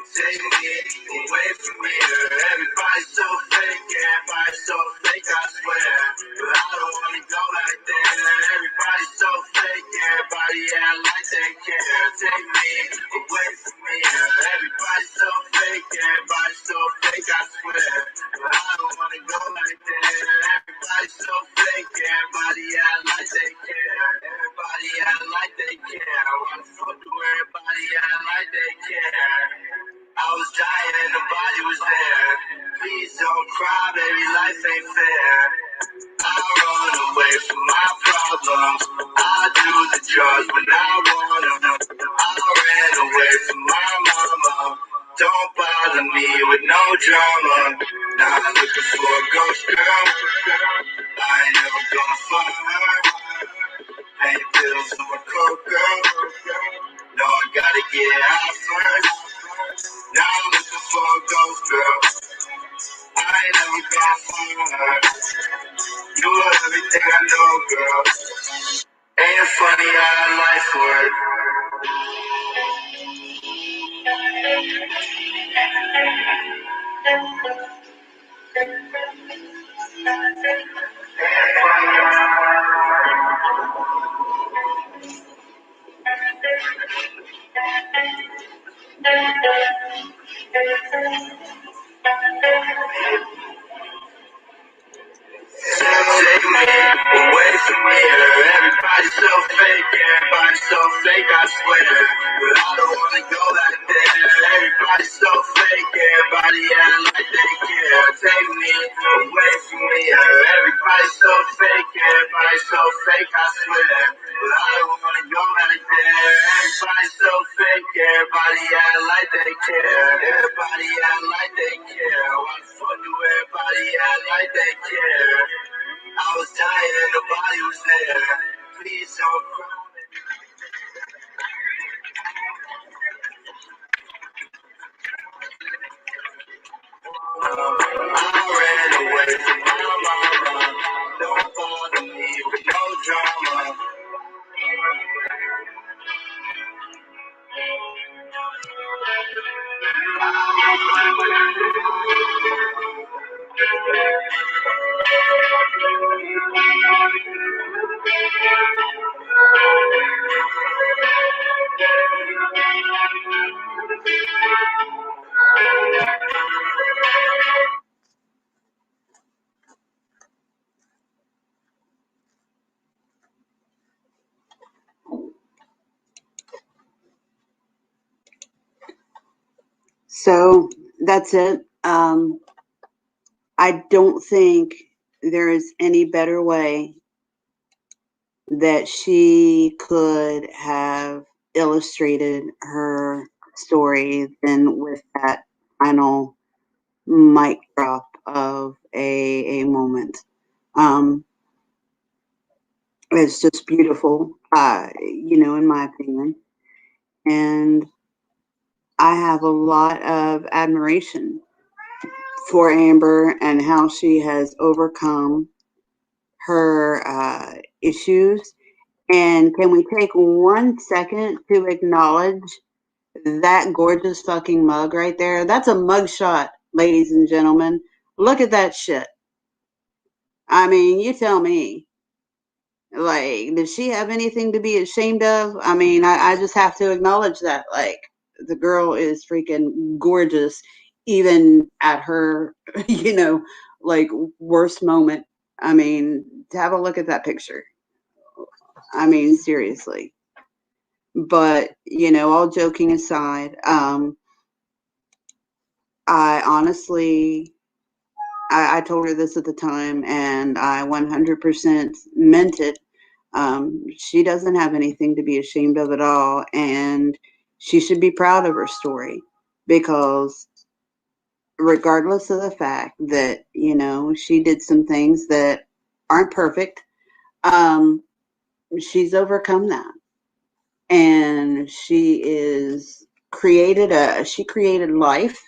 Take me away from here. Everybody's so fake, everybody's so fake, I swear. But I don't wanna go like that. Everybody's so fake, everybody act like they care. Take me away from here. Everybody's so fake, everybody's so fake, I swear. But I don't wanna go like that. Everybody's so fake, everybody act like they care. Everybody act like they care. I wanna fuck with everybody act like they care. I was dying and nobody was there. Please don't cry, baby, life ain't fair. I run away from my problems. I do the drugs when I want them. I ran away from my mama. Don't bother me with no drama. Now I'm looking for a ghost girl. I ain't never gonna fuck her. Pain pills for a coke girl. No, I gotta get out first. Now I'm looking for a ghost girl. I ain't never gonna find her. You are everything I know, girl. Ain't it funny how life works? Take me away from here. Everybody's so fake, everybody's so fake, I swear. But I don't wanna go like that. Everybody's so fake, everybody act like they care. Take me away from here. Everybody's so fake, I swear. But I don't wanna go back there. Everybody's so fake, everybody act like they care. Everybody act like they care. Why the fuck do everybody act like they care? I was dying and nobody was there. Please don't cry. I ran away from my mama. Don't bother me with no drama. So that's it. I don't think there is any better way that she could have illustrated her story than with that final mic drop of a moment. It's just beautiful, in my opinion. And I have a lot of admiration for Amber and how she has overcome her issues. And can we take 1 second to acknowledge that gorgeous fucking mug right there? That's a mug shot, ladies and gentlemen. Look at that shit. I mean, you tell me. Like, does she have anything to be ashamed of? I mean, I just have to acknowledge that. Like, the girl is freaking gorgeous, even at her, like, worst moment. I mean, to have a look at that picture. I mean, seriously. But, all joking aside, I honestly, I told her this at the time, and I 100% meant it. She doesn't have anything to be ashamed of at all, and she should be proud of her story, because regardless of the fact that, she did some things that aren't perfect, she's overcome that. And she created life.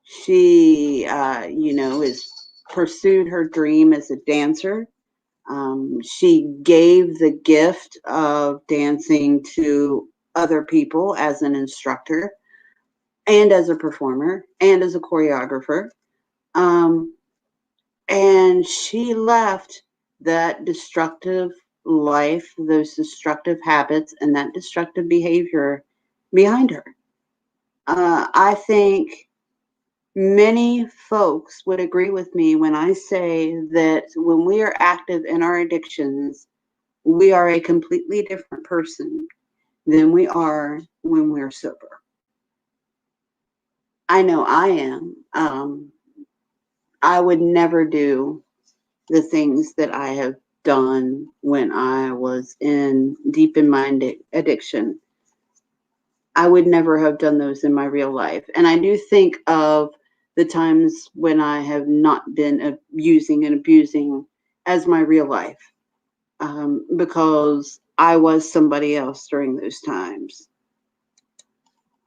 She, has pursued her dream as a dancer. She gave the gift of dancing to other people as an instructor and as a performer and as a choreographer. And she left that destructive life, those destructive habits, and that destructive behavior behind her. I think many folks would agree with me when I say that when we are active in our addictions, we are a completely different person than we are when we're sober. I know I am. I would never do the things that I have done when I was deep in my addiction. I would never have done those in my real life. And I do think of the times when I have not been using and abusing as my real life, because I was somebody else during those times.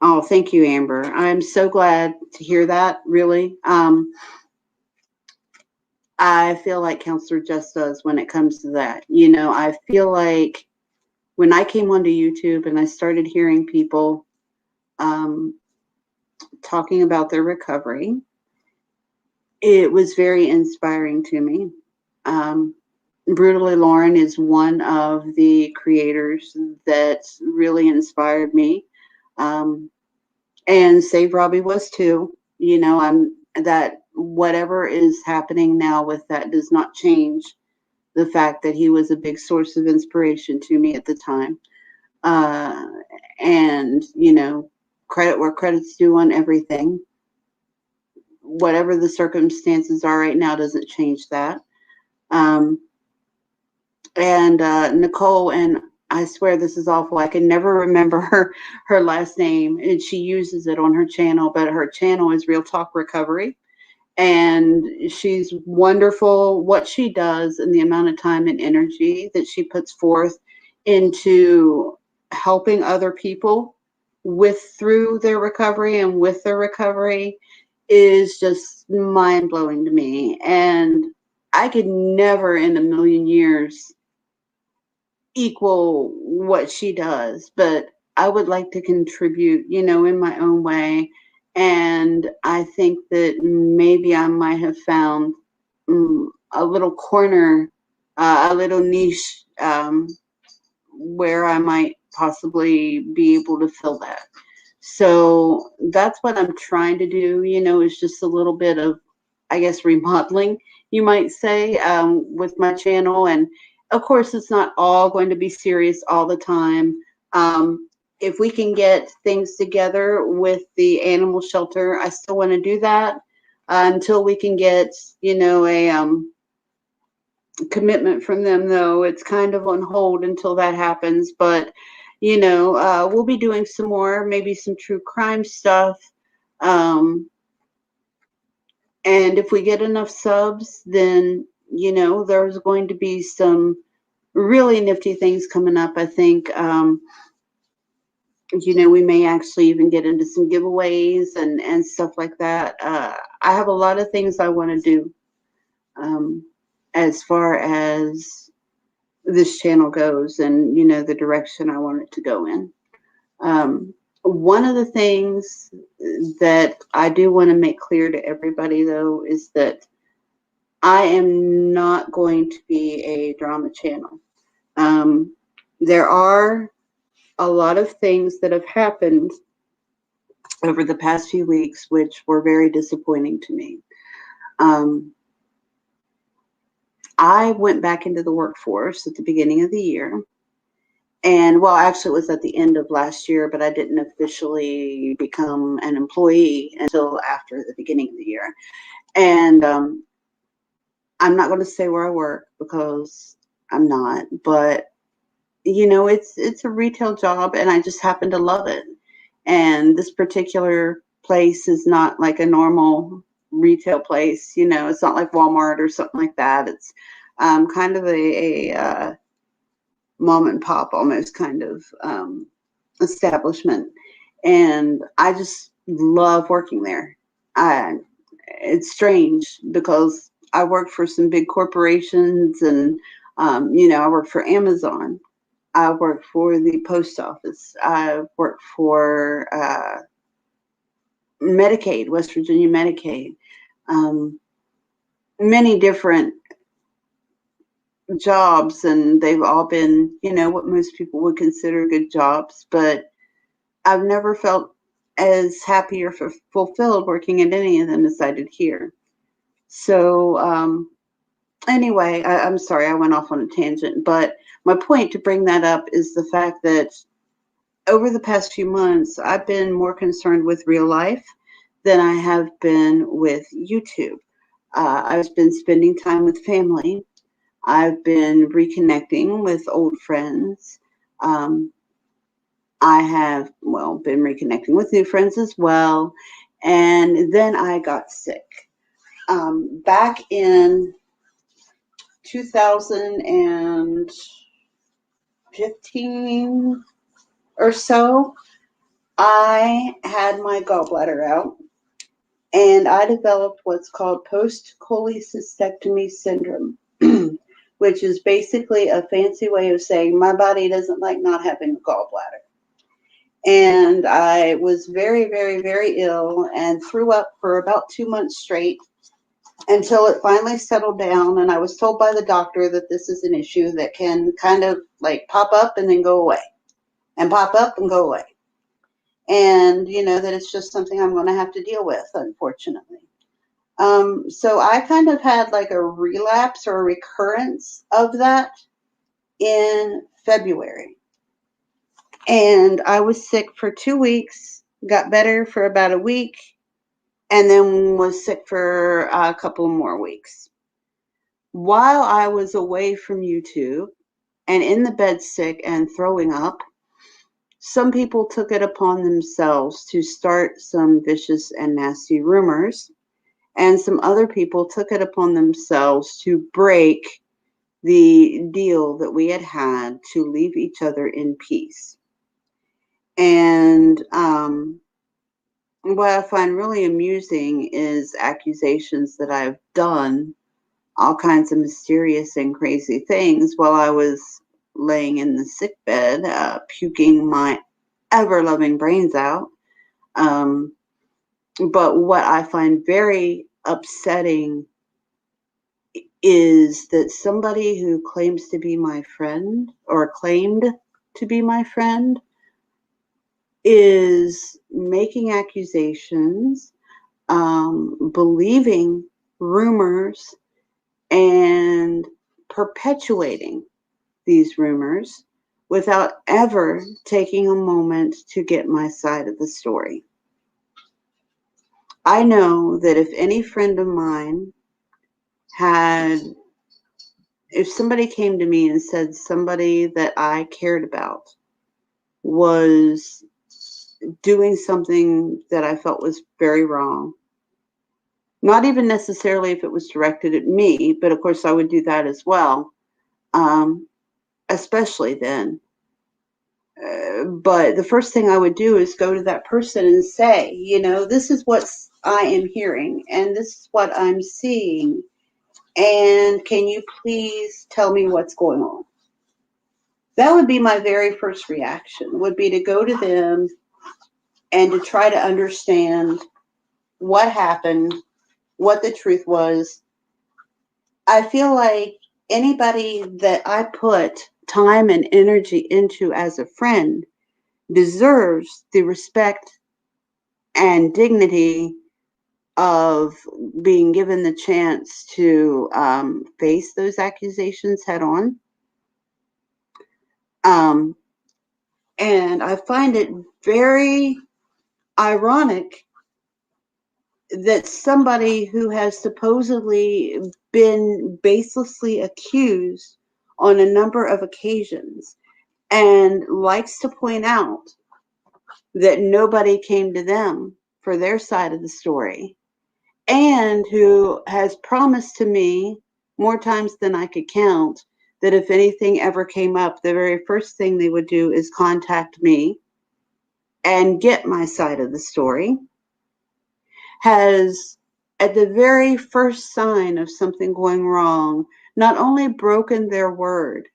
Oh, thank you, Amber. I'm so glad to hear that, really. I feel like Counselor Jess does when it comes to that. I feel like when I came onto YouTube and I started hearing people talking about their recovery, it was very inspiring to me. Brutally Lauren is one of the creators that really inspired me. And Save Robbie was too. That whatever is happening now with that does not change the fact that he was a big source of inspiration to me at the time. And, credit where credit's due on everything. Whatever the circumstances are right now doesn't change that. And Nicole, and I swear this is awful, I can never remember her last name, and she uses it on her channel, but her channel is Real Talk Recovery. And she's wonderful. What she does and the amount of time and energy that she puts forth into helping other people through their recovery and with their recovery is just mind-blowing to me. And I could never in a million years equal what she does, but I would like to contribute, in my own way. And I think that maybe I might have found a little corner, a little niche, where I might possibly be able to fill that. So that's what I'm trying to do, is just a little bit of, I guess, remodeling, you might say, with my channel. And of course, it's not all going to be serious all the time. If we can get things together with the animal shelter, I still want to do that until we can get, a commitment from them, though. It's kind of on hold until that happens. But, we'll be doing some more, maybe some true crime stuff. And if we get enough subs, then, there's going to be some really nifty things coming up. I think, we may actually even get into some giveaways and stuff like that. I have a lot of things I want to do as far as this channel goes, and, the direction I want it to go in. One of the things that I do want to make clear to everybody, though, is that I am not going to be a drama channel. There are a lot of things that have happened over the past few weeks which were very disappointing to me. I went back into the workforce at the beginning of the year. And, well, actually, it was at the end of last year, but I didn't officially become an employee until after the beginning of the year. And I'm not going to say where I work because I'm not, but, it's a retail job, and I just happen to love it. And this particular place is not like a normal retail place. It's not like Walmart or something like that. It's kind of a mom and pop almost kind of establishment. And I just love working there. It's strange because I work for some big corporations, and, I work for Amazon. I work for the post office. I work for Medicaid, West Virginia Medicaid. Many different jobs, and they've all been, what most people would consider good jobs, but I've never felt as happy or fulfilled working at any of them as I did here. So anyway, I'm sorry I went off on a tangent, but my point to bring that up is the fact that over the past few months, I've been more concerned with real life than I have been with YouTube. I've been spending time with family. I've been reconnecting with old friends. I have, been reconnecting with new friends as well. And then I got sick. Back in 2015 or so, I had my gallbladder out, and I developed what's called post-cholecystectomy syndrome, which is basically a fancy way of saying my body doesn't like not having a gallbladder. And I was very, very, very ill and threw up for about 2 months straight until it finally settled down. And I was told by the doctor that this is an issue that can kind of like pop up and then go away, and pop up and go away. And, that it's just something I'm going to have to deal with, unfortunately. So I kind of had like a relapse or a recurrence of that in February. And I was sick for 2 weeks, got better for about a week, and then was sick for a couple more weeks. While I was away from YouTube, and in the bed sick and throwing up, some people took it upon themselves to start some vicious and nasty rumors, and some other people took it upon themselves to break the deal that we had had to leave each other in peace. And what I find really amusing is accusations that I've done all kinds of mysterious and crazy things while I was laying in the sick bed, puking my ever-loving brains out. But what I find very upsetting is that somebody who claims to be my friend, or claimed to be my friend, is making accusations, believing rumors, and perpetuating these rumors without ever taking a moment to get my side of the story. I know that if any friend of mine if somebody came to me and said somebody that I cared about was doing something that I felt was very wrong, not even necessarily if it was directed at me, but of course I would do that as well, especially then. But the first thing I would do is go to that person and say, this is what I am hearing, and this is what I'm seeing, and can you please tell me what's going on? That would be my very first reaction, would be to go to them and to try to understand what happened, what the truth was. I feel like anybody that I put time and energy into as a friend deserves the respect and dignity of being given the chance to face those accusations head on. And I find it very ironic that somebody who has supposedly been baselessly accused on a number of occasions and likes to point out that nobody came to them for their side of the story, and who has promised to me more times than I could count that if anything ever came up, the very first thing they would do is contact me and get my side of the story, has, at the very first sign of something going wrong, not only broken their word,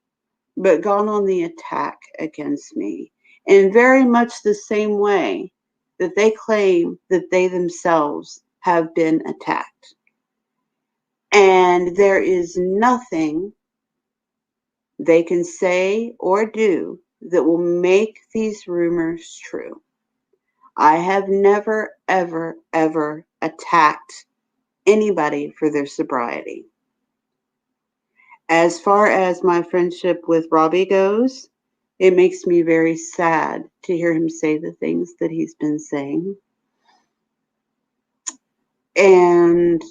but gone on the attack against me in very much the same way that they claim that they themselves have been attacked. And there is nothing they can say or do that will make these rumors true. I have never, ever, ever attacked anybody for their sobriety. As far as my friendship with Robbie goes, it makes me very sad to hear him say the things that he's been saying. And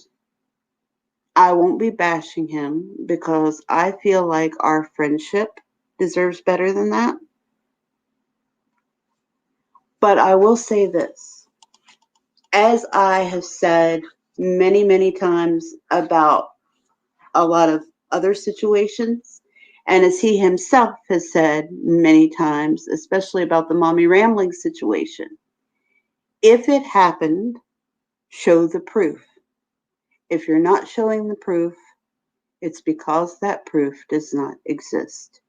I won't be bashing him because I feel like our friendship deserves better than that. But I will say this. As I have said many, many times about a lot of other situations, and as he himself has said many times, especially about the Mommy Rambling situation, if it happened, show the proof. If you're not showing the proof, it's because that proof does not exist.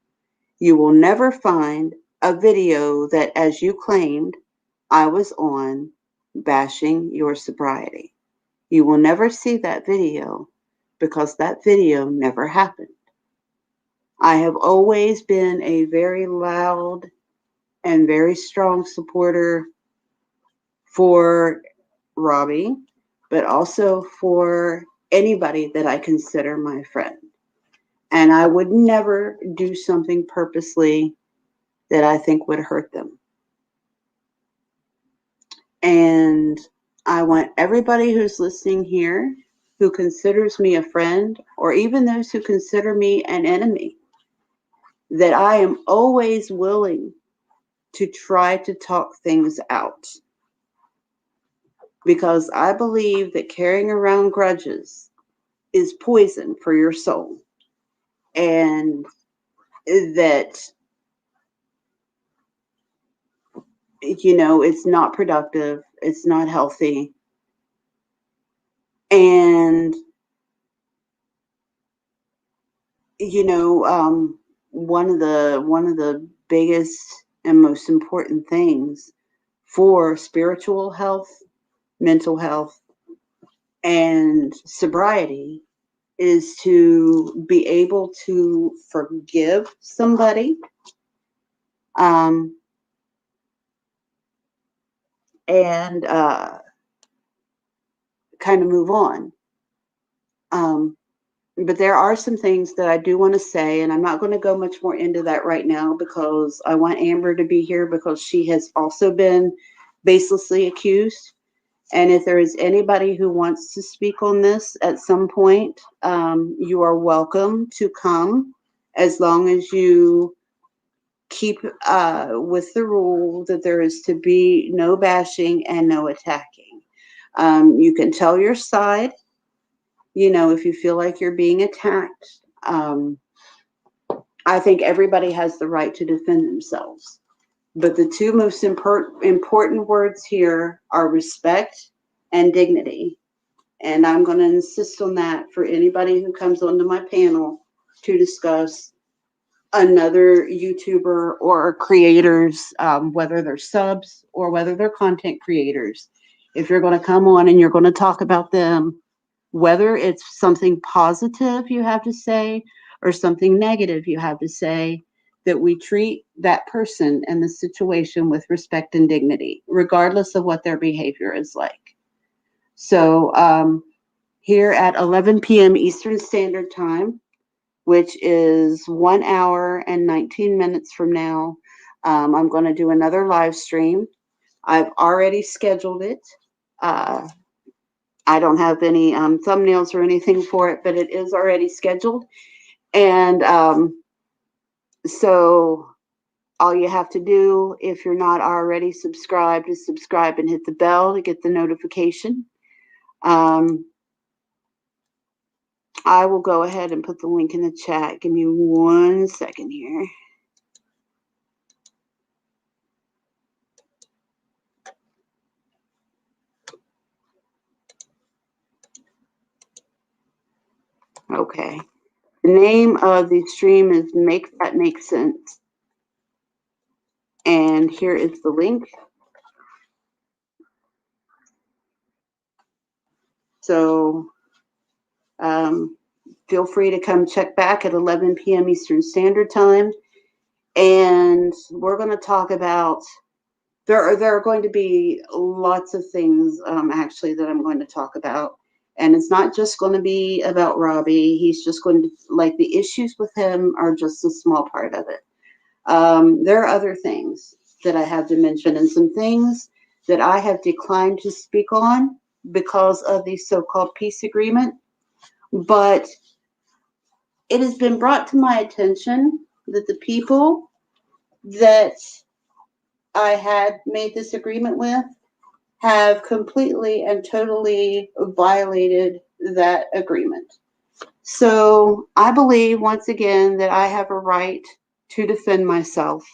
You will never find a video that, as you claimed, I was on bashing your sobriety. You will never see that video because that video never happened. I have always been a very loud and very strong supporter for Robbie, but also for anybody that I consider my friend. And I would never do something purposely that I think would hurt them. And I want everybody who's listening here, who considers me a friend, or even those who consider me an enemy, that I am always willing to try to talk things out, because I believe that carrying around grudges is poison for your soul, and that, it's not productive, it's not healthy. And one of the biggest and most important things for spiritual health, mental health, and sobriety is to be able to forgive somebody, and kind of move on. But there are some things that I do want to say, and I'm not going to go much more into that right now because I want Amber to be here, because she has also been baselessly accused. And if there is anybody who wants to speak on this at some point, you are welcome to come, as long as you keep with the rule that there is to be no bashing and no attacking. You can tell your side, if you feel like you're being attacked. I think everybody has the right to defend themselves. But the two most important words here are respect and dignity. And I'm going to insist on that for anybody who comes onto my panel to discuss another YouTuber or creators, whether they're subs or whether they're content creators. If you're going to come on and you're going to talk about them, whether it's something positive you have to say or something negative you have to say, that we treat that person and the situation with respect and dignity, regardless of what their behavior is like. So here at 11 p.m. Eastern Standard Time, which is 1 hour and 19 minutes from now, I'm going to do another live stream. I've already scheduled it. I don't have any thumbnails or anything for it, but it is already scheduled. And so all you have to do, if you're not already subscribed, is subscribe and hit the bell to get the notification. I will go ahead and put the link in the chat. Give me 1 second here. Okay. The name of the stream is Make That Make Sense. And here is the link. So feel free to come check back at 11 p.m. Eastern Standard Time. And we're going to talk about, there are going to be lots of things actually that I'm going to talk about. And it's not just going to be about Robbie. He's just going to, like, the issues with him are just a small part of it. There are other things that I have to mention, and some things that I have declined to speak on because of the so-called peace agreement. But it has been brought to my attention that the people that I had made this agreement with have completely and totally violated that agreement. So I believe, once again, that I have a right to defend myself.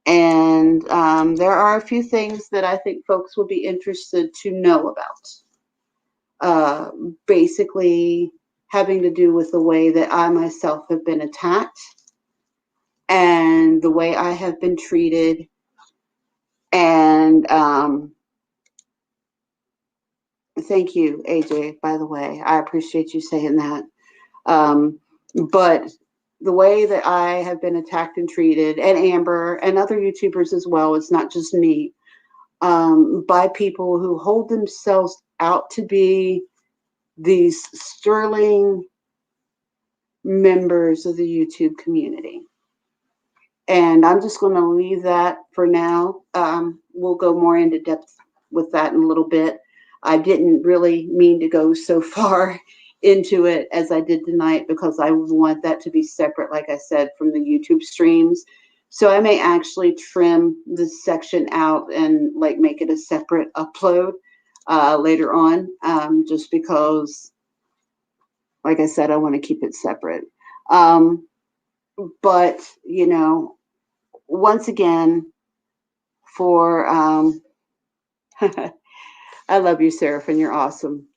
And there are a few things that I think folks will be interested to know about. Basically having to do with the way that I myself have been attacked and the way I have been treated. And thank you, AJ, by the way. I appreciate you saying that. But the way that I have been attacked and treated, and Amber and other YouTubers as well, it's not just me, by people who hold themselves out to be these sterling members of the YouTube community. And I'm just going to leave that for now. We'll go more into depth with that in a little bit. I didn't really mean to go so far into it as I did tonight, because I want that to be separate, like I said, from the YouTube streams. So I may actually trim this section out and like make it a separate upload later on, just because, like I said, I want to keep it separate. But, you know, once again, for, I love you, Seraphin, you're awesome.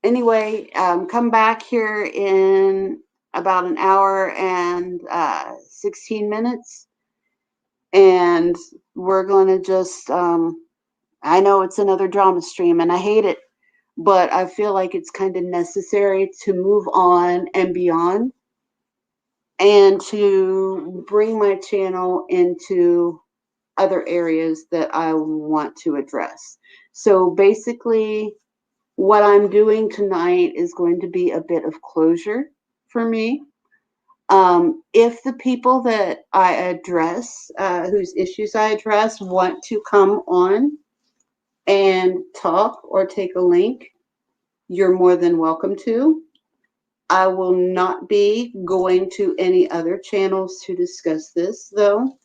Anyway, come back here in about an hour and 16 minutes. And we're going to just, I know it's another drama stream and I hate it, but I feel like it's kind of necessary to move on and beyond, and to bring my channel into other areas that I want to address. So basically, what I'm doing tonight is going to be a bit of closure for me. If the people that I address, whose issues I address, want to come on and talk or take a link, you're more than welcome to. I will not be going to any other channels to discuss this, though.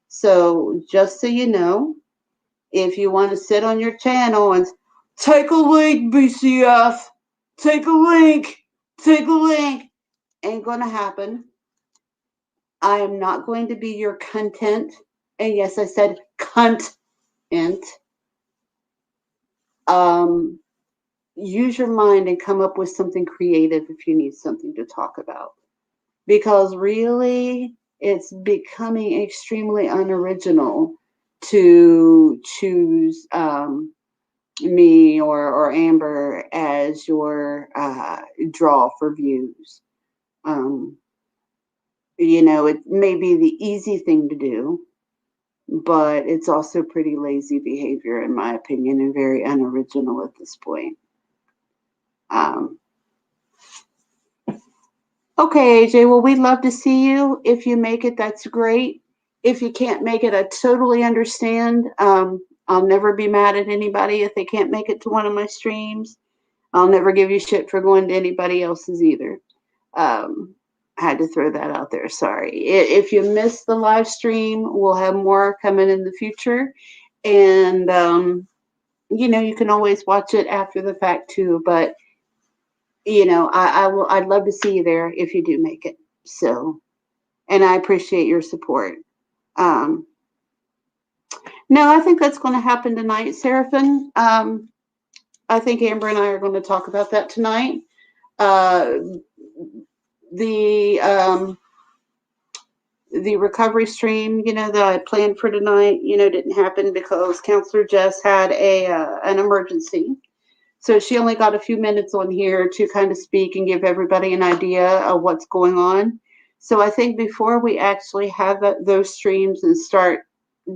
So just so you know, if you want to sit on your channel and take a link, BCF, take a link, ain't going to happen. I am not going to be your content. And yes, I said content. Use your mind and come up with something creative if you need something to talk about. Because really, it's becoming extremely unoriginal to choose me or Amber as your draw for views. You know, it may be the easy thing to do, but it's also pretty lazy behavior, in my opinion, and very unoriginal at this point. Okay, AJ, well, we'd love to see you. If you make it, that's great. If you can't make it, I totally understand. I'll never be mad at anybody if they can't make it to one of my streams. I'll never give you shit for going to anybody else's either. I had to throw that out there. Sorry. If you missed the live stream, we'll have more coming in the future. And, you know, you can always watch it after the fact too. But, you know, I'd love to see you there if you do make it. So, and I appreciate your support. No, I think that's going to happen tonight, Seraphin. I think Amber and I are going to talk about that tonight. The recovery stream, you know, that I planned for tonight, you know, didn't happen because Counselor Jess had an emergency. So she only got a few minutes on here to kind of speak and give everybody an idea of what's going on. So I think before we actually have those streams and start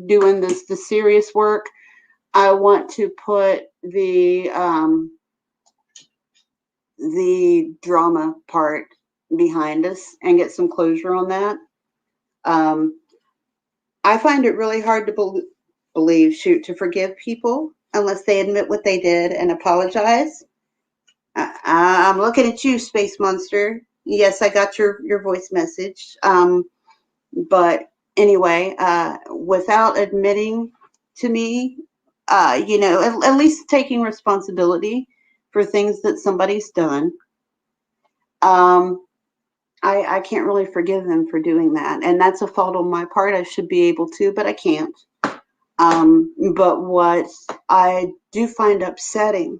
doing the serious work, I want to put the drama part behind us and get some closure on that. I find it really hard to to forgive people unless they admit what they did and apologize. I'm looking at you, Space Monster. Yes, I got your voice message. But anyway, without admitting to me, you know, at least taking responsibility for things that somebody's done, I can't really forgive them for doing that. And that's a fault on my part. I should be able to, but I can't. But what I do find upsetting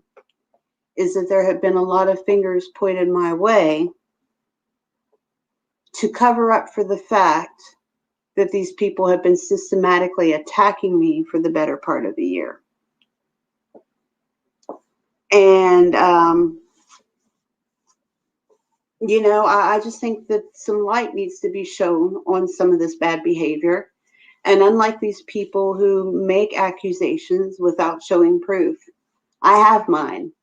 is that there have been a lot of fingers pointed my way to cover up for the fact that these people have been systematically attacking me for the better part of the year. And, you know, I just think that some light needs to be shown on some of this bad behavior. And unlike these people who make accusations without showing proof, I have mine.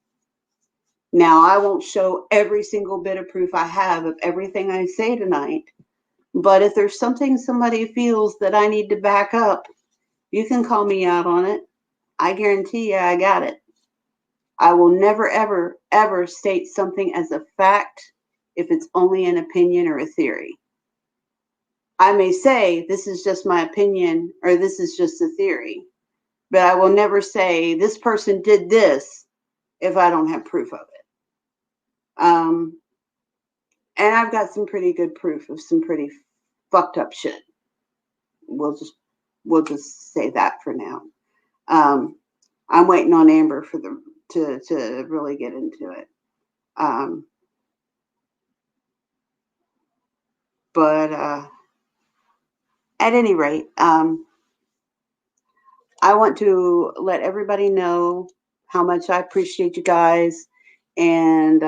Now, I won't show every single bit of proof I have of everything I say tonight. But if there's something somebody feels that I need to back up, you can call me out on it. I guarantee you I got it. I will never, ever, ever state something as a fact if it's only an opinion or a theory. I may say this is just my opinion or this is just a theory, but I will never say this person did this if I don't have proof of it. And I've got some pretty good proof of some pretty fucked up shit. We'll just say that for now. I'm waiting on Amber for to really get into it. But at any rate, I want to let everybody know how much I appreciate you guys and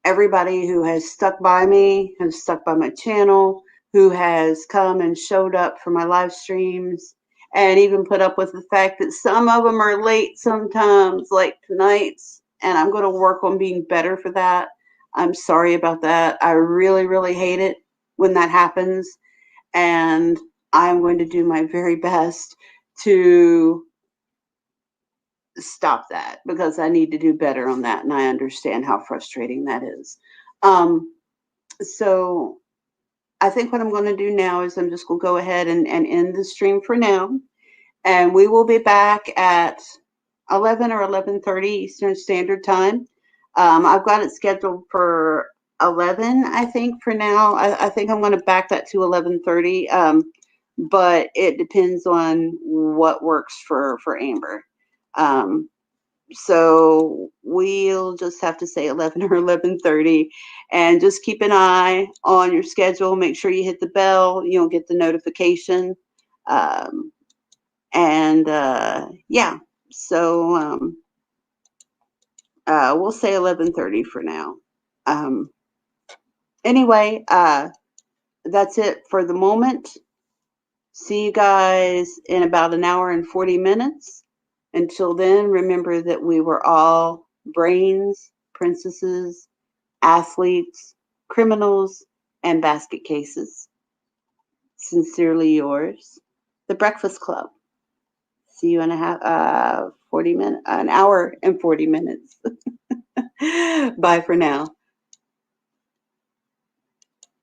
everybody who has stuck by me, has stuck by my channel, who has come and showed up for my live streams and even put up with the fact that some of them are late sometimes, like tonight's, and I'm going to work on being better for that. I'm sorry about that. I really, really hate it when that happens, and I'm going to do my very best to stop that because I need to do better on that, and I understand how frustrating that is. So I think what I'm going to do now is I'm just going to go ahead and end the stream for now, and we will be back at 11 or 11:30 Eastern Standard Time. I've got it scheduled for 11, I think, for now. I think I'm going to back that to 11:30, but it depends on what works for Amber. So we'll just have to say 11 or 11:30, and just keep an eye on your schedule. Make sure you hit the bell. You'll get the notification. Yeah, so we'll say 11:30 for now. Anyway, that's it for the moment. See you guys in about an hour and 40 minutes. Until then, remember that we were all brains, princesses, athletes, criminals, and basket cases. Sincerely yours, The Breakfast Club. See you in an hour and 40 minutes. Bye for now.